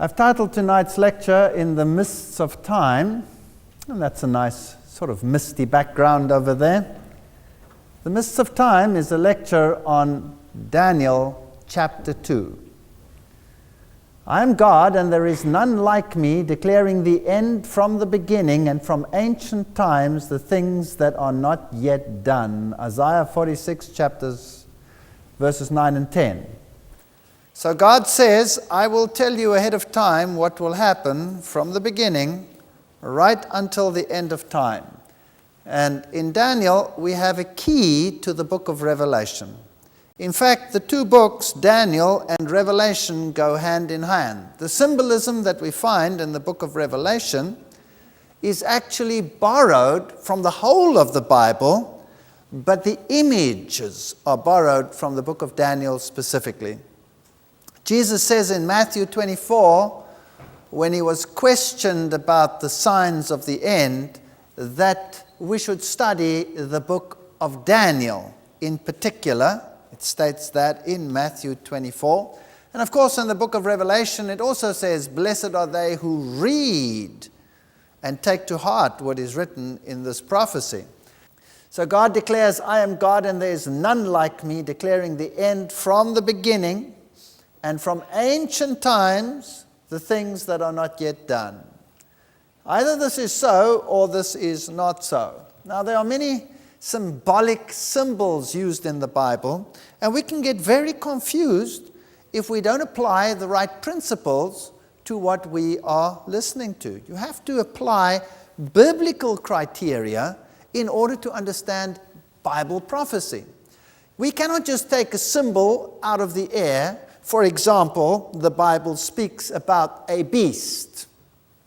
I've titled tonight's lecture "In the Mists of Time," and that's a nice sort of misty background over there. The Mists of Time is a lecture on Daniel chapter 2. I am God, and there is none like me, declaring the end from the beginning, and from ancient times the things that are not yet done. Isaiah 46 verses 9 and 10. So God says, I will tell you ahead of time what will happen from the beginning right until the end of time. And in Daniel, we have a key to the book of Revelation. In fact, the two books, Daniel and Revelation, go hand in hand. The symbolism that we find in the book of Revelation is actually borrowed from the whole of the Bible, but the images are borrowed from the book of Daniel specifically. Jesus says in Matthew 24, when he was questioned about the signs of the end, that we should study the book of Daniel in particular. It states that in Matthew 24. And of course, in the book of Revelation, it also says, blessed are they who read and take to heart what is written in this prophecy. So God declares, I am God, and there is none like me, declaring the end from the beginning, and from ancient times, the things that are not yet done. Either this is so, or this is not so. Now, there are many symbolic symbols used in the Bible, and we can get very confused if we don't apply the right principles to what we are listening to. You have to apply biblical criteria in order to understand Bible prophecy. We cannot just take a symbol out of the air. For example, the Bible speaks about a beast.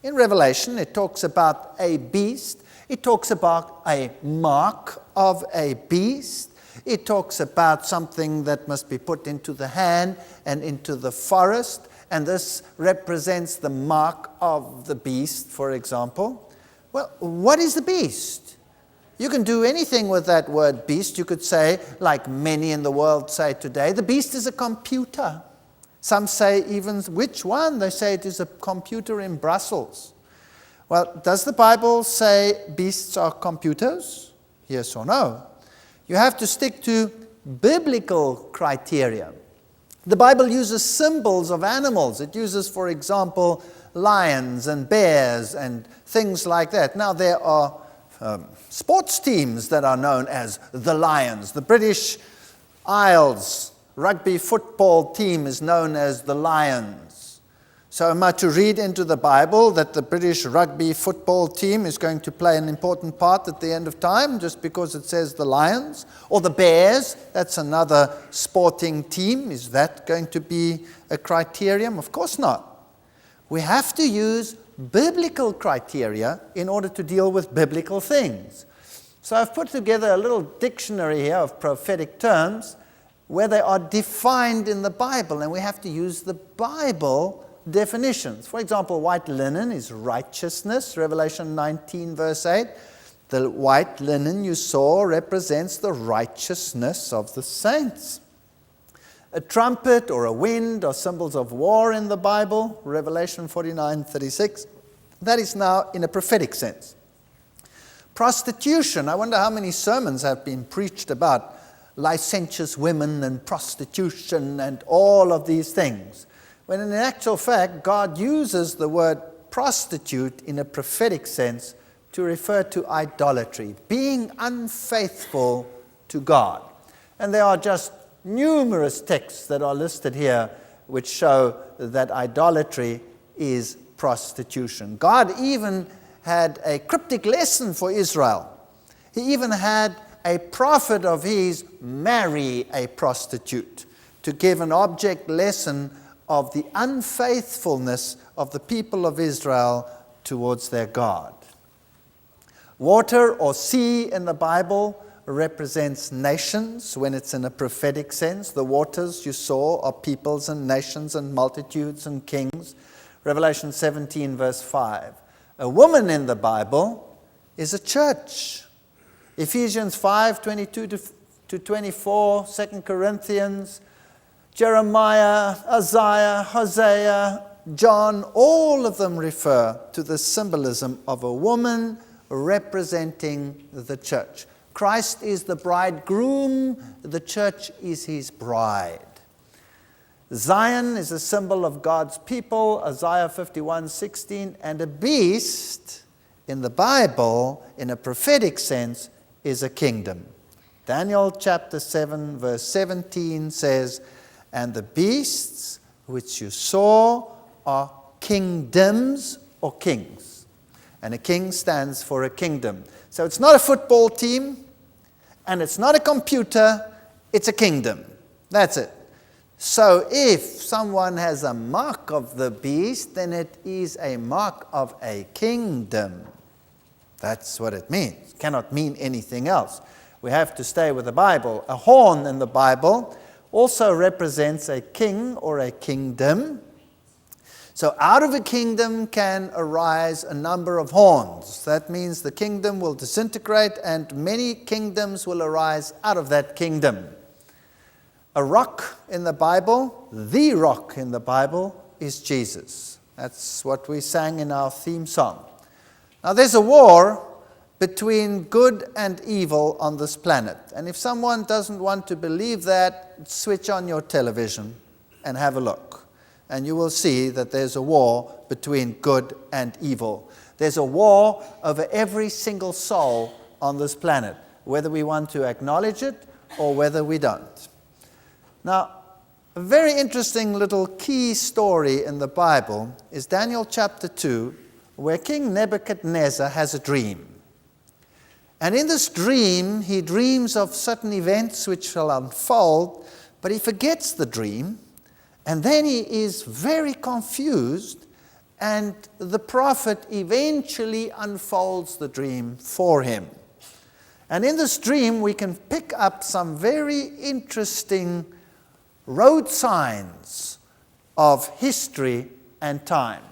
In Revelation, it talks about a beast. It talks about a mark of a beast. It talks about something that must be put into the hand and into the forest. And this represents the mark of the beast, for example. Well, what is the beast? You can do anything with that word beast. You could say, like many in the world say today, the beast is a computer. Some say even which one? They say it is a computer in Brussels. Well, does the Bible say beasts are computers? Yes or no? You have to stick to biblical criteria. The Bible uses symbols of animals. It uses, for example, lions and bears and things like that. Now, there are sports teams that are known as the Lions. The British Isles rugby football team is known as the Lions. So am I to read into the Bible that the British rugby football team is going to play an important part at the end of time just because it says the Lions? Or the Bears, that's another sporting team. Is that going to be a criterion? Of course not. We have to use biblical criteria in order to deal with biblical things. So I've put together a little dictionary here of prophetic terms where they are defined in the Bible, and we have to use the Bible definitions. For example, white linen is righteousness, Revelation 19 verse 8. The white linen you saw represents the righteousness of the saints. A trumpet or a wind are symbols of war in the Bible, Revelation 49:36. That is now in a prophetic sense. Prostitution, I wonder how many sermons have been preached about licentious women and prostitution and all of these things. When in actual fact, God uses the word prostitute in a prophetic sense to refer to idolatry, being unfaithful to God. And there are just numerous texts that are listed here which show that idolatry is prostitution. God even had a cryptic lesson for Israel. He even had a prophet of his marry a prostitute to give an object lesson of the unfaithfulness of the people of Israel towards their God. Water or sea in the Bible represents nations when it's in a prophetic sense. The waters you saw are peoples and nations and multitudes and kings. Revelation 17 verse 5. A woman in the Bible is a church. Ephesians 5:22-24, 2 Corinthians, Jeremiah, Isaiah, Hosea, John, all of them refer to the symbolism of a woman representing the church. Christ is the bridegroom, the church is his bride. Zion is a symbol of God's people, Isaiah 51:16, and a beast in the Bible, in a prophetic sense, is a kingdom. Daniel chapter 7 verse 17 says, "And the beasts which you saw are kingdoms or kings." And a king stands for a kingdom. So it's not a football team, and it's not a computer, it's a kingdom. That's it. So if someone has a mark of the beast, then it is a mark of a kingdom. That's what it means. It cannot mean anything else. We have to stay with the Bible. A horn in the Bible also represents a king or a kingdom. So out of a kingdom can arise a number of horns. That means the kingdom will disintegrate and many kingdoms will arise out of that kingdom. A rock in the Bible, the rock in the Bible, is Jesus. That's what we sang in our theme song. Now there's a war between good and evil on this planet. And if someone doesn't want to believe that, switch on your television and have a look. And you will see that there's a war between good and evil. There's a war over every single soul on this planet, whether we want to acknowledge it or whether we don't. Now, a very interesting little key story in the Bible is Daniel chapter 2, where King Nabukadnezar has a dream. And in this dream, he dreams of certain events which shall unfold, but he forgets the dream, and then he is very confused, and the prophet eventually unfolds the dream for him. And in this dream, we can pick up some very interesting road signs of history and time.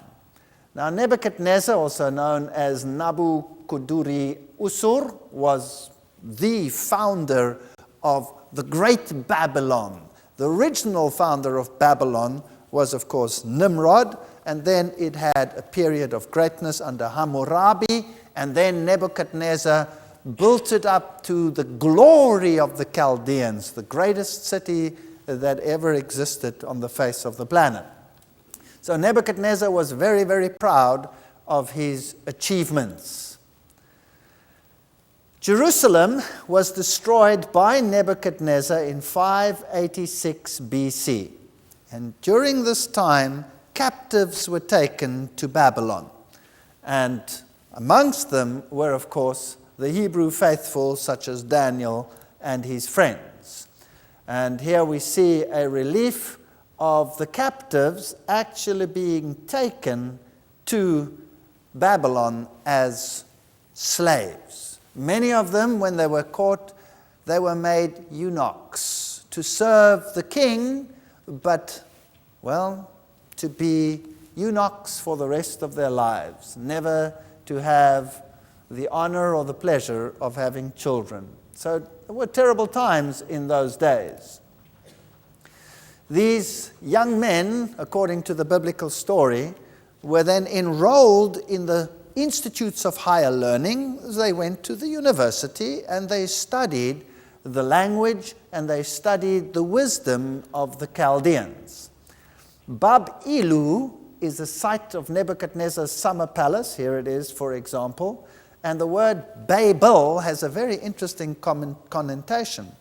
Now, Nebuchadnezzar, also known as Nabukadnezar, was the founder of the great Babylon. The original founder of Babylon was, of course, Nimrod, and then it had a period of greatness under Hammurabi, and then Nebuchadnezzar built it up to the glory of the Chaldeans, the greatest city that ever existed on the face of the planet. So Nebuchadnezzar was very, very proud of his achievements. Jerusalem was destroyed by Nebuchadnezzar in 586 BC. And during this time, captives were taken to Babylon. And amongst them were, of course, the Hebrew faithful, such as Daniel and his friends. And here we see a relief of the captives actually being taken to Babylon as slaves. Many of them, when they were caught, they were made eunuchs to serve the king, but, well, to be eunuchs for the rest of their lives, never to have the honor or the pleasure of having children. So there were terrible times in those days. These young men, according to the biblical story, were then enrolled in the institutes of higher learning. They went to the university and they studied the language and they studied the wisdom of the Chaldeans. Bab-ilu is the site of Nebuchadnezzar's summer palace. Here it is, for example. And the word Babel has a very interesting connotation.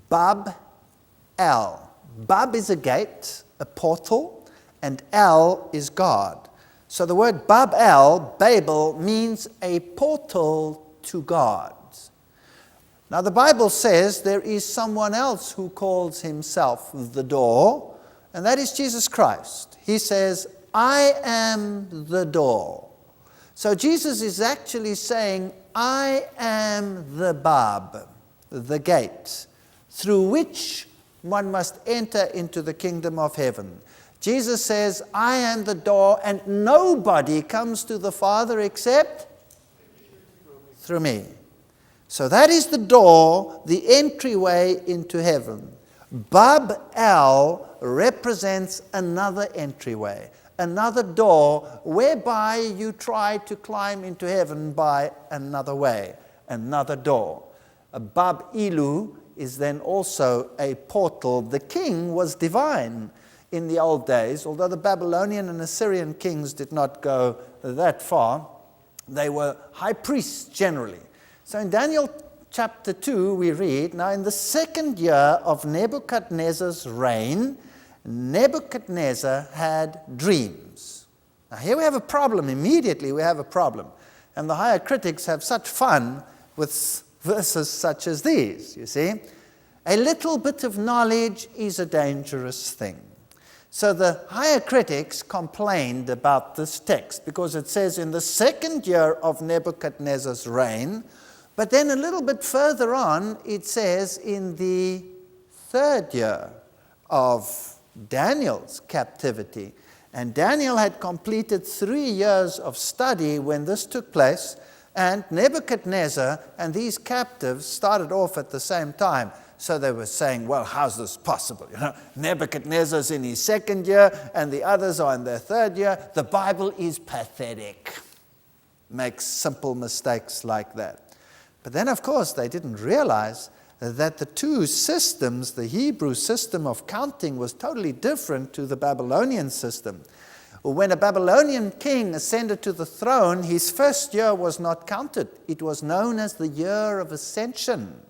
Bab-el. Bab is a gate, a portal, and El is God. So the word Bab-el, Babel, means a portal to God. Now the Bible says there is someone else who calls himself the door, and that is Jesus Christ. He says, I am the door. So Jesus is actually saying, I am the Bab, the gate, through which one must enter into the kingdom of heaven. Jesus says, I am the door, and nobody comes to the Father except through me. So that is the door, the entryway into heaven. Bab-el represents another entryway, another door whereby you try to climb into heaven by another way, another door. A Bab Ilu is then also a portal. The king was divine in the old days, although the Babylonian and Assyrian kings did not go that far. They were high priests generally. So in Daniel chapter 2 we read, now in the second year of Nabukadnezar's reign, Nabukadnezar had dreams. Now here we have a problem. Immediately we have a problem. And the higher critics have such fun with verses such as these, you see. A little bit of knowledge is a dangerous thing. So the higher critics complained about this text because it says in the second year of Nebuchadnezzar's reign, but then a little bit further on it says in the third year of Daniel's captivity. And Daniel had completed 3 years of study when this took place, and Nebuchadnezzar and these captives started off at the same time. So they were saying, well, how's this possible? Nebuchadnezzar's in his second year and the others are in their third year. The Bible is pathetic. Makes simple mistakes like that. But then, of course, they didn't realize that the two systems, the Hebrew system of counting was totally different to the Babylonian system. When a Babylonian king ascended to the throne, his first year was not counted. It was known as the year of ascension.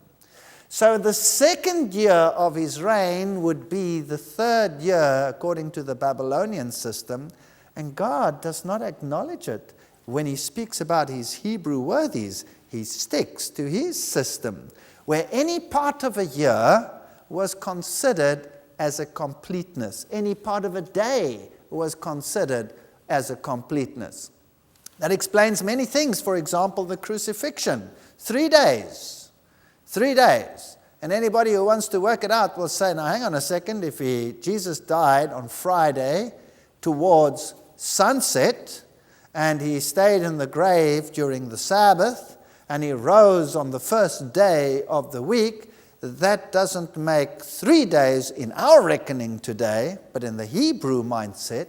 So the second year of his reign would be the third year according to the Babylonian system, and God does not acknowledge it. When he speaks about his Hebrew worthies, he sticks to his system, where any part of a year was considered as a completeness. Any part of a day was considered as a completeness. That explains many things. For example, the crucifixion. 3 days. 3 days. And anybody who wants to work it out will say, now hang on a second, if Jesus died on Friday towards sunset, and he stayed in the grave during the Sabbath, and he rose on the first day of the week, that doesn't make 3 days in our reckoning today, but in the Hebrew mindset,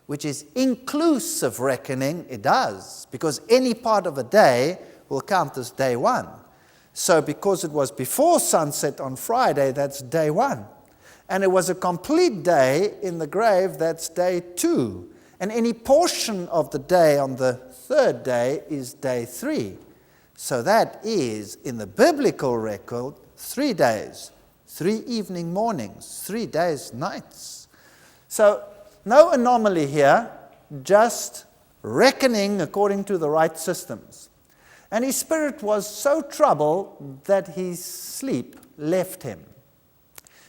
which is inclusive reckoning, it does, because any part of a day will count as day one. So because it was before sunset on Friday, that's day one. And it was a complete day in the grave, that's day two. And any portion of the day on the third day is day 3. So that is, in the biblical record, 3 days, 3 evening mornings, 3 days, nights. So no anomaly here, just reckoning according to the right systems. And his spirit was so troubled that his sleep left him.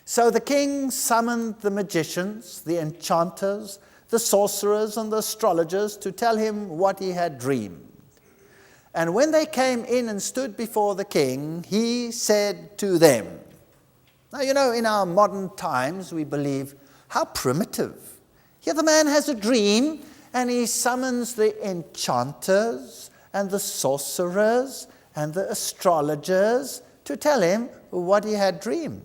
So the king summoned the magicians, the enchanters, the sorcerers, and the astrologers to tell him what he had dreamed. And when they came in and stood before the king, he said to them, now, you know, in our modern times, we believe, how primitive. Here the man has a dream, and he summons the enchanters and the sorcerers and the astrologers to tell him what he had dreamed.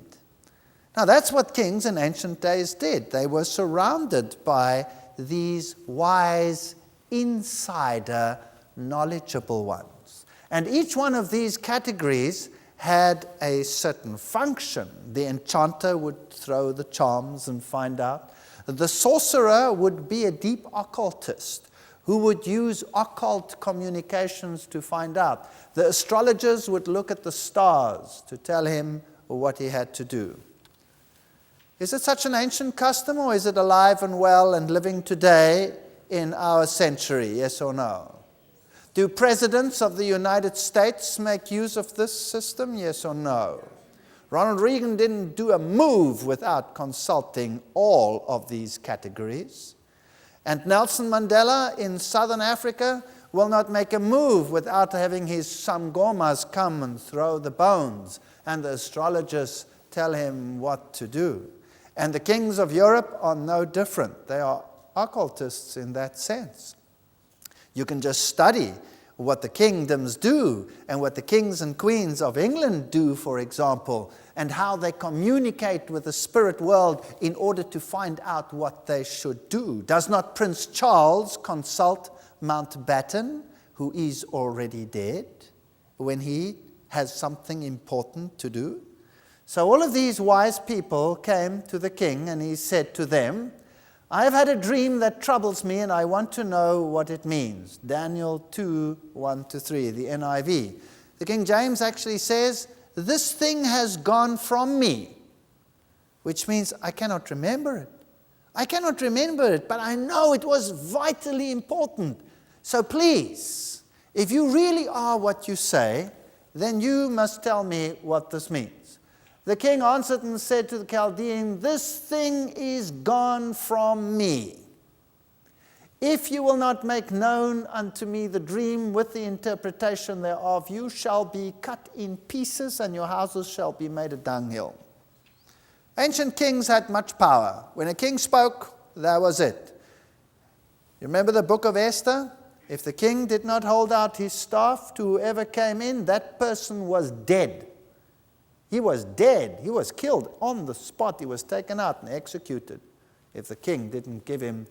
Now, that's what kings in ancient days did. They were surrounded by these wise, insider, knowledgeable ones. And each one of these categories had a certain function. The enchanter would throw the charms and find out. The sorcerer would be a deep occultist who would use occult communications to find out. The astrologers would look at the stars to tell him what he had to do. Is it such an ancient custom, or is it alive and well and living today in our century? Yes or no? Do presidents of the United States make use of this system? Yes or no? Ronald Reagan didn't do a move without consulting all of these categories. And Nelson Mandela in Southern Africa will not make a move without having his sangomas come and throw the bones, and the astrologers tell him what to do. And the kings of Europe are no different. They are occultists in that sense. You can just study what the kingdoms do and what the kings and queens of England do, for example, and how they communicate with the spirit world in order to find out what they should do. Does not Prince Charles consult Mountbatten, who is already dead, when he has something important to do? So all of these wise people came to the king, and he said to them, I have had a dream that troubles me, and I want to know what it means. Daniel 2, 1-3, the NIV. The King James actually says, this thing has gone from me, which means I cannot remember it. I cannot remember it, but I know it was vitally important. So please, if you really are what you say, then you must tell me what this means. The king answered and said to the Chaldean, this thing is gone from me. If you will not make known unto me the dream with the interpretation thereof, you shall be cut in pieces, and your houses shall be made a dunghill. Ancient kings had much power. When a king spoke, that was it. You remember the book of Esther? If the king did not hold out his staff to whoever came in, that person was dead. He was dead. He was killed on the spot. He was taken out and executed if the king didn't give him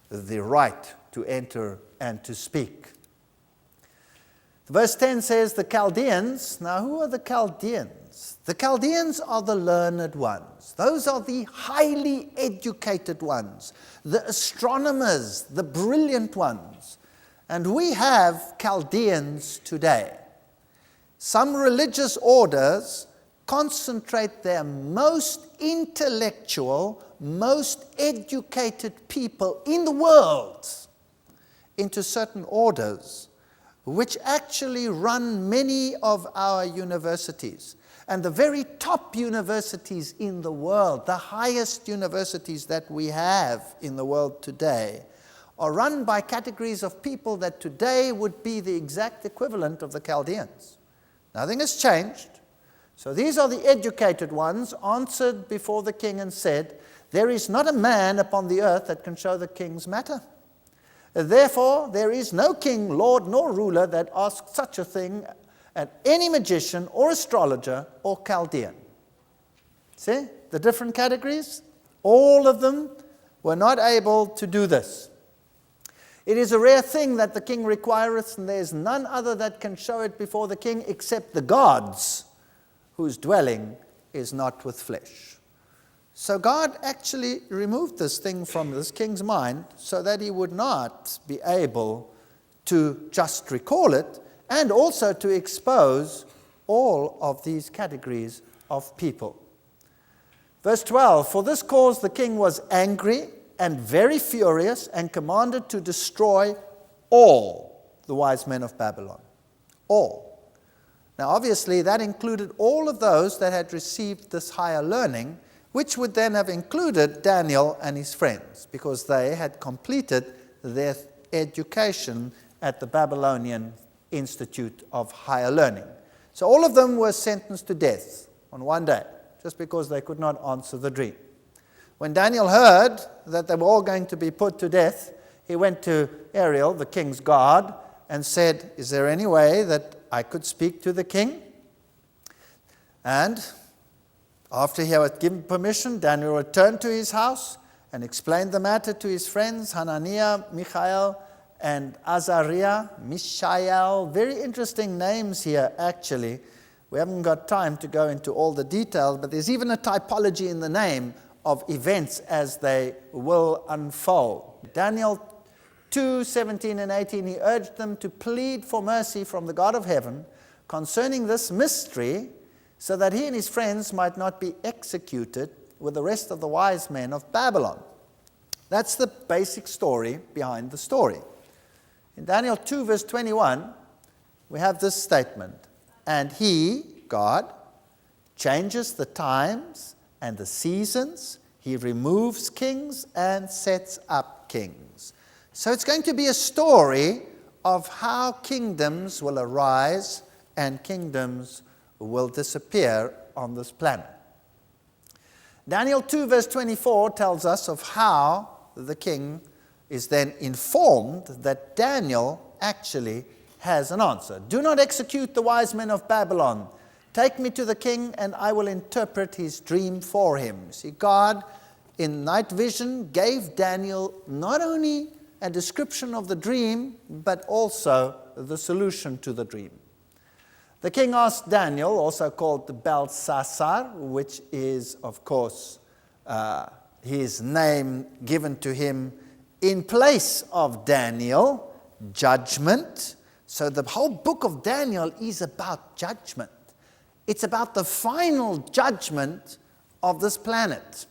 the right to enter and to speak. Verse 10 says, the Chaldeans. Now, who are the Chaldeans? The Chaldeans are the learned ones. Those are the highly educated ones, the astronomers, the brilliant ones. And we have Chaldeans today. Some religious orders concentrate their most intellectual, most educated people in the world into certain orders, which actually run many of our universities. And the very top universities in the world, the highest universities that we have in the world today, are run by categories of people that today would be the exact equivalent of the Chaldeans. Nothing has changed. So these are the educated ones, answered before the king and said, there is not a man upon the earth that can show the king's matter. Therefore, there is no king, lord, nor ruler that asks such a thing at any magician or astrologer or Chaldean. See the different categories? All of them were not able to do this. It is a rare thing that the king requireth, and there is none other that can show it before the king except the gods, whose dwelling is not with flesh. So God actually removed this thing from this king's mind so that he would not be able to just recall it, and also to expose all of these categories of people. Verse 12, for this cause the king was angry and very furious, and commanded to destroy all the wise men of Babylon. All. Now obviously that included all of those that had received this higher learning, which would then have included Daniel and his friends, because they had completed their education at the Babylonian Institute of Higher Learning. So all of them were sentenced to death on one day, just because they could not answer the dream. When Daniel heard that they were all going to be put to death, he went to Ariel, the king's guard, and said, is there any way that I could speak to the king? And after he had given permission, Daniel returned to his house and explained the matter to his friends, Hananiah, Mishael, and Azariah, Mishael. Very interesting names here, actually. We haven't got time to go into all the details, but there's even a typology in the name of events as they will unfold. Daniel 2, 17 and 18, he urged them to plead for mercy from the God of heaven concerning this mystery, so that he and his friends might not be executed with the rest of the wise men of Babylon. That's the basic story behind the story. In Daniel 2, verse 21, we have this statement, and he, God, changes the times and the seasons. He removes kings and sets up kings. So it's going to be a story of how kingdoms will arise and kingdoms will disappear on this planet. Daniel 2 verse 24 tells us of how the king is then informed that Daniel actually has an answer. Do not execute the wise men of Babylon. Take me to the king, and I will interpret his dream for him. See, God, in night vision, gave Daniel not only a description of the dream, but also the solution to the dream. The king asked Daniel, also called Belshazzar, which is, of course, his name given to him in place of Daniel, judgment. So the whole book of Daniel is about judgment. It's about the final judgment of this planet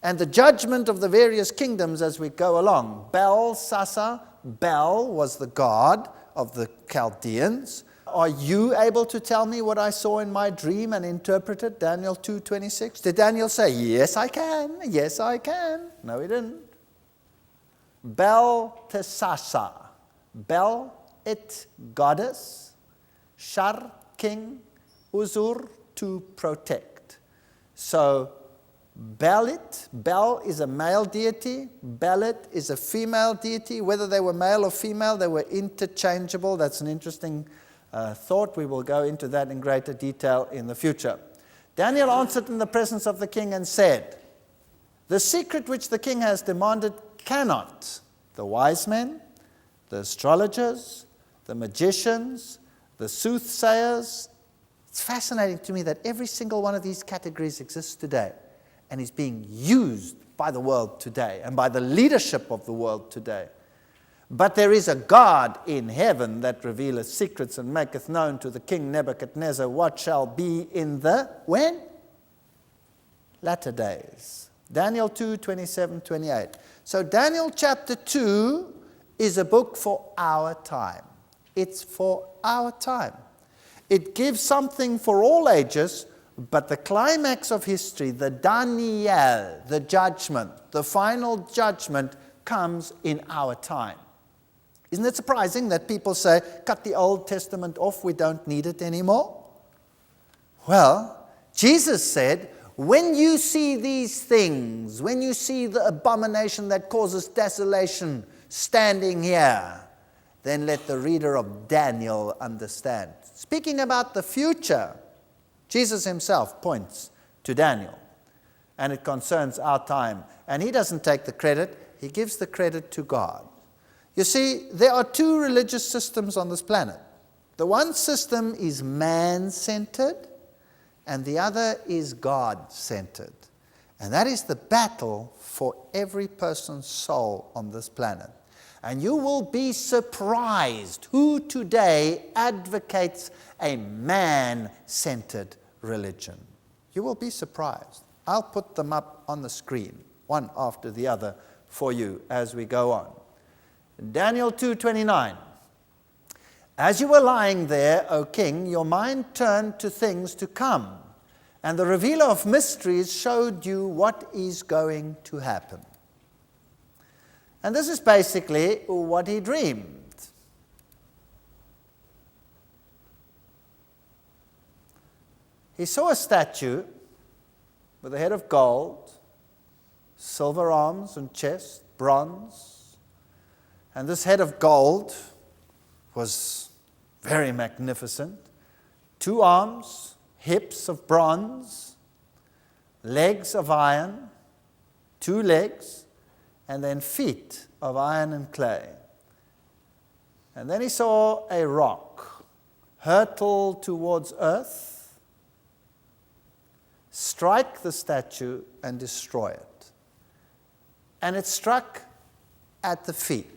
and the judgment of the various kingdoms as we go along. Belshazzar, Bel was the god of the Chaldeans. Are you able to tell me what I saw in my dream and interpret it? Daniel 2:26. Did Daniel say, yes, I can, yes, I can? No, he didn't. Belteshazzar. Bel, it, goddess. Shar, king. Uzur, to protect. So, Belit, Bel is a male deity. Belit is a female deity. Whether they were male or female, they were interchangeable. That's an interesting thought. We will go into that in greater detail in the future. Daniel answered in the presence of the king and said, the secret which the king has demanded cannot the wise men, the astrologers, the magicians, the soothsayers. It's fascinating to me that every single one of these categories exists today and is being used by the world today and by the leadership of the world today. But there is a God in heaven that revealeth secrets and maketh known to the king Nabukadnezar what shall be in the, when? Latter days. Daniel 2:27-28. So Daniel chapter 2 is a book for our time. It's for our time. It gives something for all ages, but the climax of history, the Daniel, the judgment, the final judgment, comes in our time. Isn't it surprising that people say, cut the Old Testament off, we don't need it anymore? Well, Jesus said, when you see these things, when you see the abomination that causes desolation standing here, then let the reader of Daniel understand. Speaking about the future, Jesus himself points to Daniel, and it concerns our time. And he doesn't take the credit, he gives the credit to God. You see, there are two religious systems on this planet. The one system is man-centered, and the other is God-centered. And that is the battle for every person's soul on this planet. And you will be surprised who today advocates a man-centered religion. You will be surprised. I'll put them up on the screen, one after the other, for you as we go on. Daniel 2:29. As you were lying there, O king, your mind turned to things to come, and the revealer of mysteries showed you what is going to happen. And this is basically what he dreamed. He saw a statue with a head of gold, silver arms and chest, bronze. And this head of gold was very magnificent. 2 arms, hips of bronze, legs of iron, 2 legs, and then feet of iron and clay. And then he saw a rock hurtle towards earth, strike the statue and destroy it. And it struck at the feet.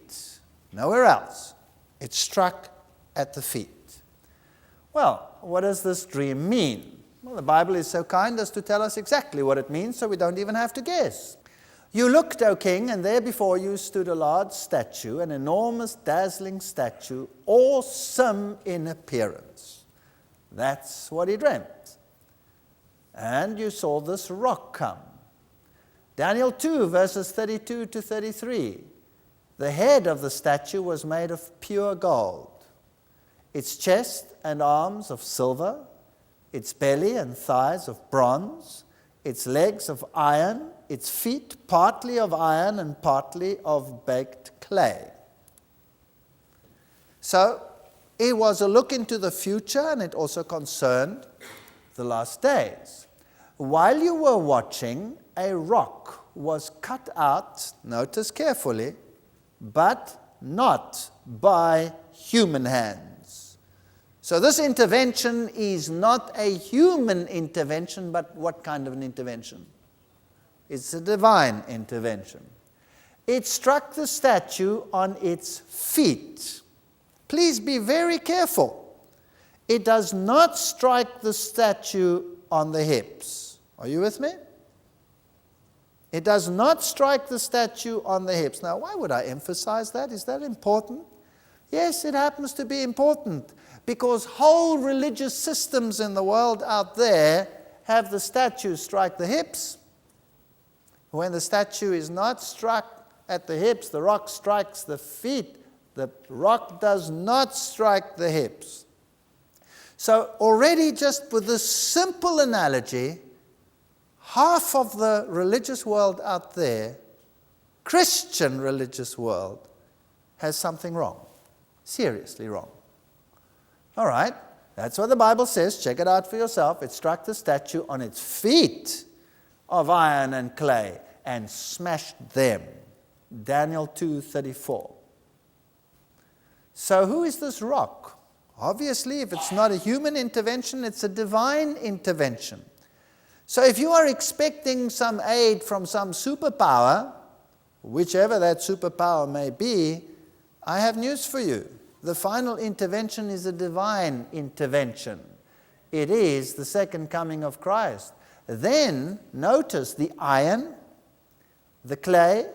Nowhere else. It struck at the feet. Well, what does this dream mean? Well, the Bible is so kind as to tell us exactly what it means, so we don't even have to guess. You looked, O king, and there before you stood a large statue, an enormous, dazzling statue, awesome in appearance. That's what he dreamt. And you saw this rock come. Daniel 2, verses 32-33. The head of the statue was made of pure gold, its chest and arms of silver, its belly and thighs of bronze, its legs of iron, its feet partly of iron and partly of baked clay. So, It was a look into the future, and it also concerned the last days. While you were watching, a rock was cut out, notice carefully, but not by human hands. So this intervention is not a human intervention, but what kind of an intervention? It's a divine intervention. It struck the statue on its feet. Please be very careful. It does not strike the statue on the hips. Are you with me? It does not strike the statue on the hips. Now, why would I emphasize that? Is that important? Yes, it happens to be important, because whole religious systems in the world out there have the statue strike the hips. When the statue is not struck at the hips, the rock strikes the feet. The rock does not strike the hips. So already, just with this simple analogy, half of the religious world out there, Christian religious world, has something wrong. Seriously wrong. All right, that's what the Bible says. Check it out for yourself. It struck the statue on its feet of iron and clay and smashed them. Daniel 2:34. So who is this rock? Obviously, if it's not a human intervention, it's a divine intervention. So if you are expecting some aid from some superpower, whichever that superpower may be, I have news for you. The final intervention is a divine intervention. It is the second coming of Christ. Then, notice the iron, the clay,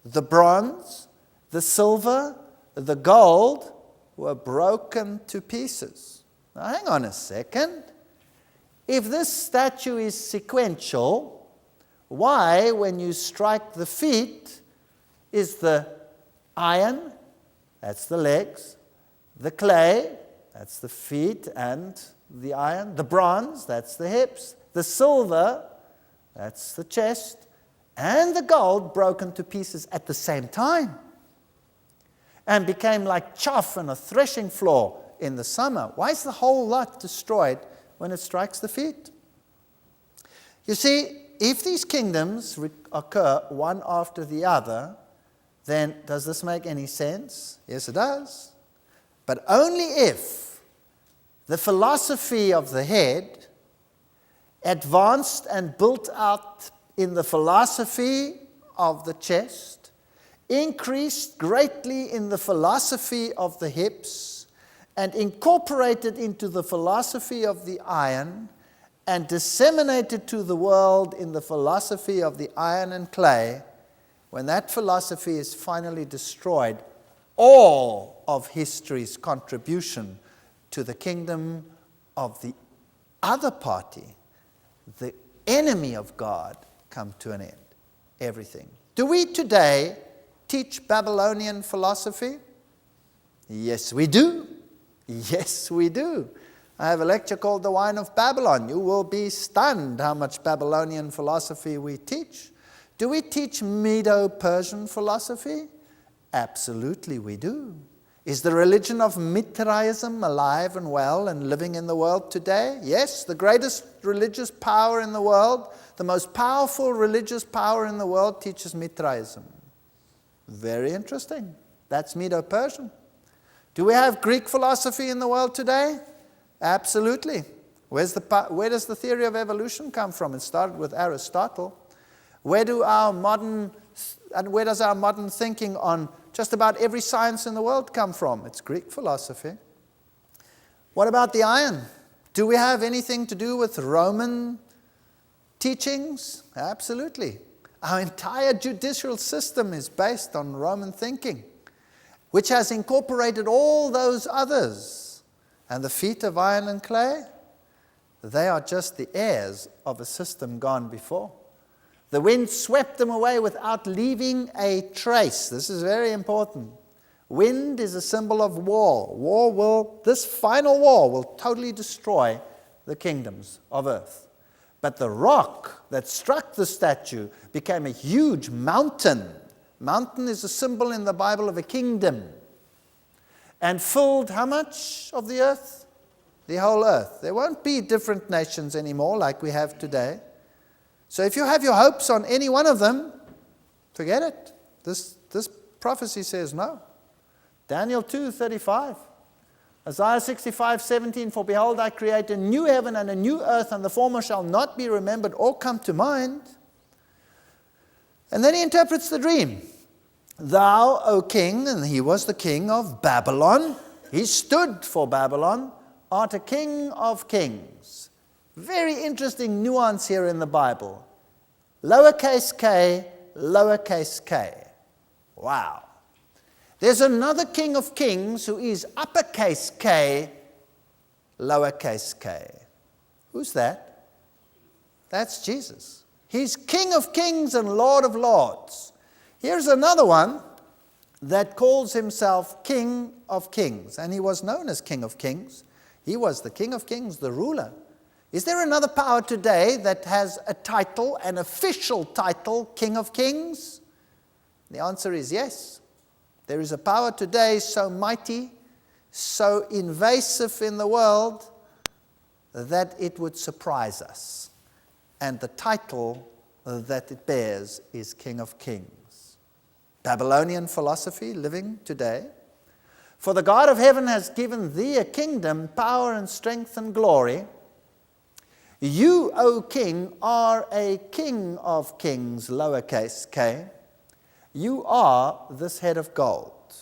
the bronze, the silver, the gold were broken to pieces. Now, hang on a second. If this statue is sequential, why, when you strike the feet, is the iron, that's the legs, the clay, that's the feet and the iron, the bronze, that's the hips, the silver, that's the chest, and the gold broken to pieces at the same time, and became like chaff on a threshing floor in the summer? Why is the whole lot destroyed when it strikes the feet? You see, if these kingdoms occur one after the other, then does this make any sense? Yes, it does. But only if the philosophy of the head advanced and built out in the philosophy of the chest, increased greatly in the philosophy of the hips, and incorporated into the philosophy of the iron, and disseminated to the world in the philosophy of the iron and clay. When that philosophy is finally destroyed, all of history's contribution to the kingdom of the other party, the enemy of God, come to an end. Everything. Do we today teach Babylonian philosophy? Yes, we do. Yes, we do. I have a lecture called The Wine of Babylon. You will be stunned how much Babylonian philosophy we teach. Do we teach Medo-Persian philosophy? Absolutely we do. Is the religion of Mithraism alive and well and living in the world today? Yes, the greatest religious power in the world, the most powerful religious power in the world, teaches Mithraism. Very interesting. That's Medo-Persian. Do we have Greek philosophy in the world today? Absolutely. Where does the theory of evolution come from? It started with Aristotle. Where does our modern thinking on just about every science in the world come from? It's Greek philosophy. What about the iron? Do we have anything to do with Roman teachings? Absolutely. Our entire judicial system is based on Roman thinking, which has incorporated all those others. And the feet of iron and clay, they are just the heirs of a system gone before. The wind swept them away without leaving a trace. This is very important. Wind is a symbol of war. This final war will totally destroy the kingdoms of earth. But the rock that struck the statue became a huge mountain. Mountain is a symbol in the Bible of a kingdom. and filled how much of the earth? The whole earth. There won't be different nations anymore like we have today. So if you have your hopes on any one of them, forget it. This prophecy says no. Daniel 2:35. Isaiah 65:17, for behold, I create a new heaven and a new earth, and the former shall not be remembered or come to mind. And then he interprets the dream. Thou, O king, and he was the king of Babylon, he stood for Babylon, art a king of kings. Very interesting nuance here in the Bible. Lowercase k, lowercase k. Wow. There's another king of kings who is uppercase k, lowercase k. Who's that? That's Jesus. He's King of kings and Lord of lords. Here's another one that calls himself King of kings. And he was known as King of kings. He was the King of kings, the ruler. Is there another power today that has a title, an official title, King of kings? The answer is yes. There is a power today so mighty, so invasive in the world, that it would surprise us. And the title that it bears is King of kings. Babylonian philosophy living today. For the God of heaven has given thee a kingdom, power and strength and glory. You, O king, are a king of kings, lowercase k. You are this head of gold.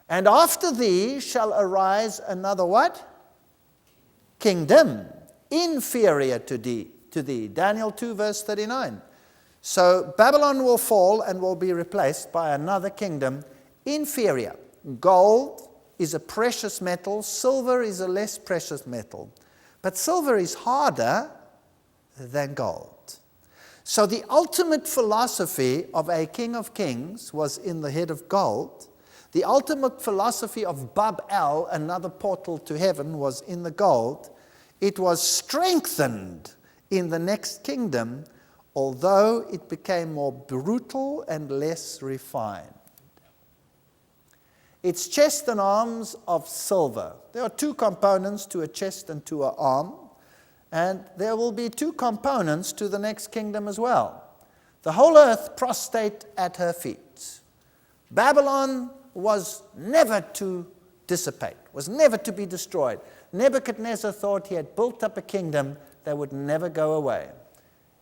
And after thee shall arise another what? Kingdom, inferior to thee. Daniel 2 verse 39. So Babylon will fall and will be replaced by another kingdom, inferior. Gold is a precious metal. Silver is a less precious metal. But silver is harder than gold. So the ultimate philosophy of a king of kings was in the head of gold. The ultimate philosophy of Bab-el, another portal to heaven, was in the gold. It was strengthened in the next kingdom, although it became more brutal and less refined. Its chest and arms of silver. There are two components to a chest and to an arm, and there will be two components to the next kingdom as well. The whole earth prostrate at her feet. Babylon was never to dissipate, was never to be destroyed. Nabukadnezar thought he had built up a kingdom that would never go away.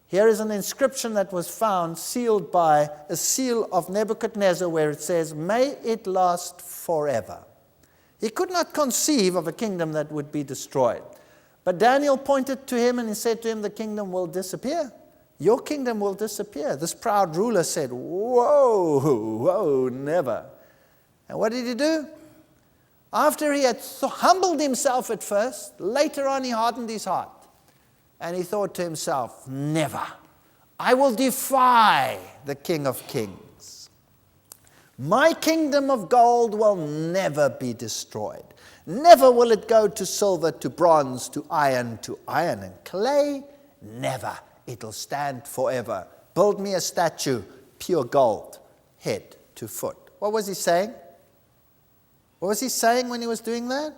Here is an inscription that was found, sealed by a seal of Nebuchadnezzar, where it says, "May it last forever." He could not conceive of a kingdom that would be destroyed. But Daniel pointed to him and he said to him, the kingdom will disappear. Your kingdom will disappear. This proud ruler said, whoa, never. And what did he do? After he had humbled himself at first, later on he hardened his heart. And he thought to himself, never. I will defy the King of Kings. My kingdom of gold will never be destroyed. Never will it go to silver, to bronze, to iron and clay. Never. It'll stand forever. Build me a statue, pure gold, head to foot. What was he saying? What was he saying when he was doing that?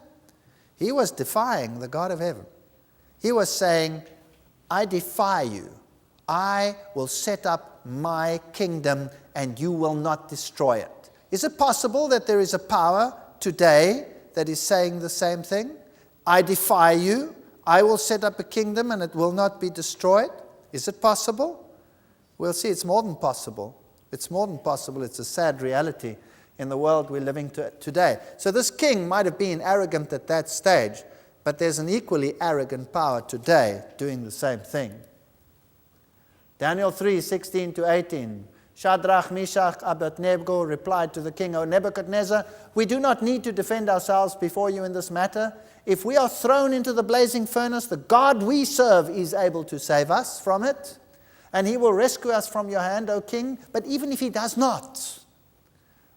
He was defying the God of heaven. He was saying, I defy you. I will set up my kingdom and you will not destroy it. Is it possible that there is a power today that is saying the same thing? I defy you. I will set up a kingdom and it will not be destroyed. Is it possible? We'll see. It's more than possible. It's more than possible. It's a sad reality in the world we're living today. So this king might have been arrogant at that stage, but there's an equally arrogant power today doing the same thing. Daniel 3:16-18. Shadrach, Meshach, Abednego replied to the king, O Nebuchadnezzar, we do not need to defend ourselves before you in this matter. If we are thrown into the blazing furnace, the God we serve is able to save us from it, and he will rescue us from your hand, O king. But even if he does not,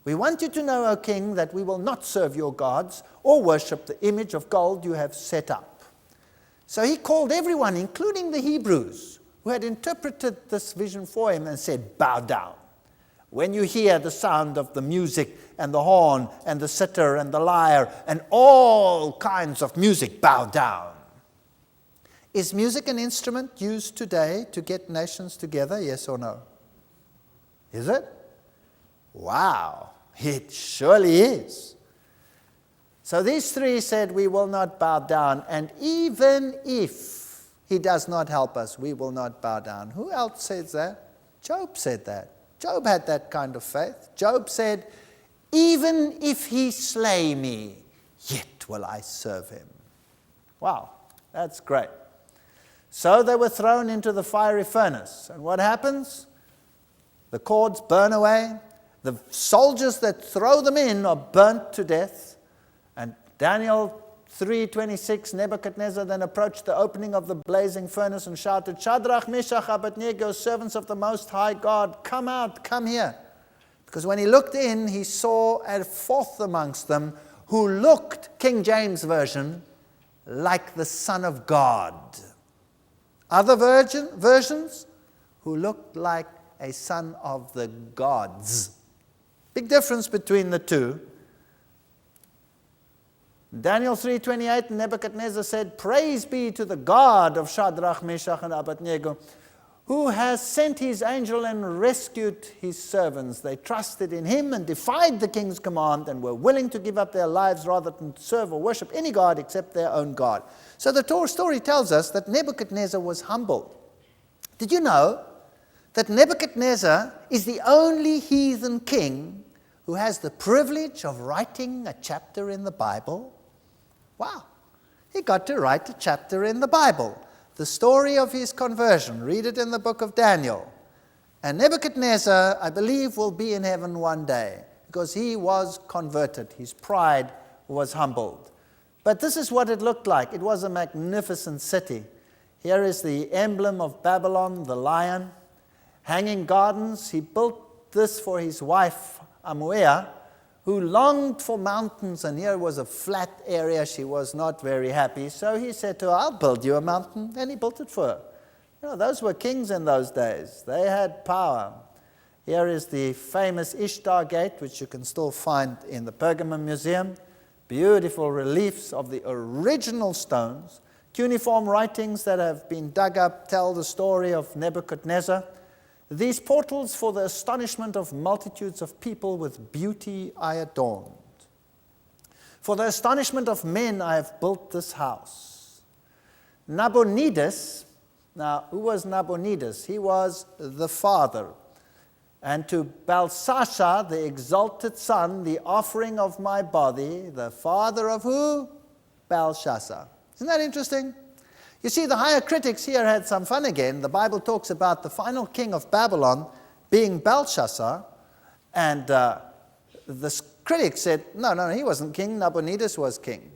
we want you to know, O king, that we will not serve your gods or worship the image of gold you have set up. So he called everyone, including the Hebrews, who had interpreted this vision for him, and said, bow down. When you hear the sound of the music and the horn and the sitar and the lyre and all kinds of music, bow down. Is music an instrument used today to get nations together, yes or no? Is it? Wow, it surely is. So these three said, we will not bow down, and even if he does not help us, we will not bow down. Who else said that? Job said that. Job had that kind of faith. Job said, even if he slay me, yet will I serve him. Wow, that's great. So they were thrown into the fiery furnace. And what happens? The cords burn away. The soldiers that throw them in are burnt to death. And Daniel 3:26, Nabukadnezar then approached the opening of the blazing furnace and shouted, Shadrach, Meshach, Abednego, servants of the Most High God, come out, come here. Because when he looked in, he saw a fourth amongst them who looked, King James Version, like the Son of God. Other versions, who looked like a son of the gods. Big difference between the two. Daniel 3:28, Nebuchadnezzar said, praise be to the God of Shadrach, Meshach, and Abednego, who has sent his angel and rescued his servants. They trusted in him and defied the king's command and were willing to give up their lives rather than serve or worship any god except their own God. So the story tells us that Nebuchadnezzar was humbled. Did you know that Nebuchadnezzar is the only heathen king who has the privilege of writing a chapter in the Bible? Wow. He got to write a chapter in the Bible. The story of his conversion. Read it in the book of Daniel. And Nebuchadnezzar, I believe, will be in heaven one day because he was converted. His pride was humbled. But this is what it looked like. It was a magnificent city. Here is the emblem of Babylon, the lion. Hanging gardens. He built this for his wife, Amuea, who longed for mountains, and here was a flat area. She was not very happy. So he said to her, I'll build you a mountain. And he built it for her. You know, those were kings in those days. They had power. Here is the famous Ishtar Gate, which you can still find in the Pergamum Museum. Beautiful reliefs of the original stones. Cuneiform writings that have been dug up tell the story of Nebuchadnezzar. These portals for the astonishment of multitudes of people with beauty I adorned. For the astonishment of men I have built this house. Nabonidus, now who was Nabonidus? He was the father. And to Belshazzar, the exalted son, the offering of my body, the father of who? Belshazzar. Isn't that interesting? You see, the higher critics here had some fun again. The Bible talks about the final king of Babylon being Belshazzar, and the critics said, no, he wasn't king, Nabonidus was king.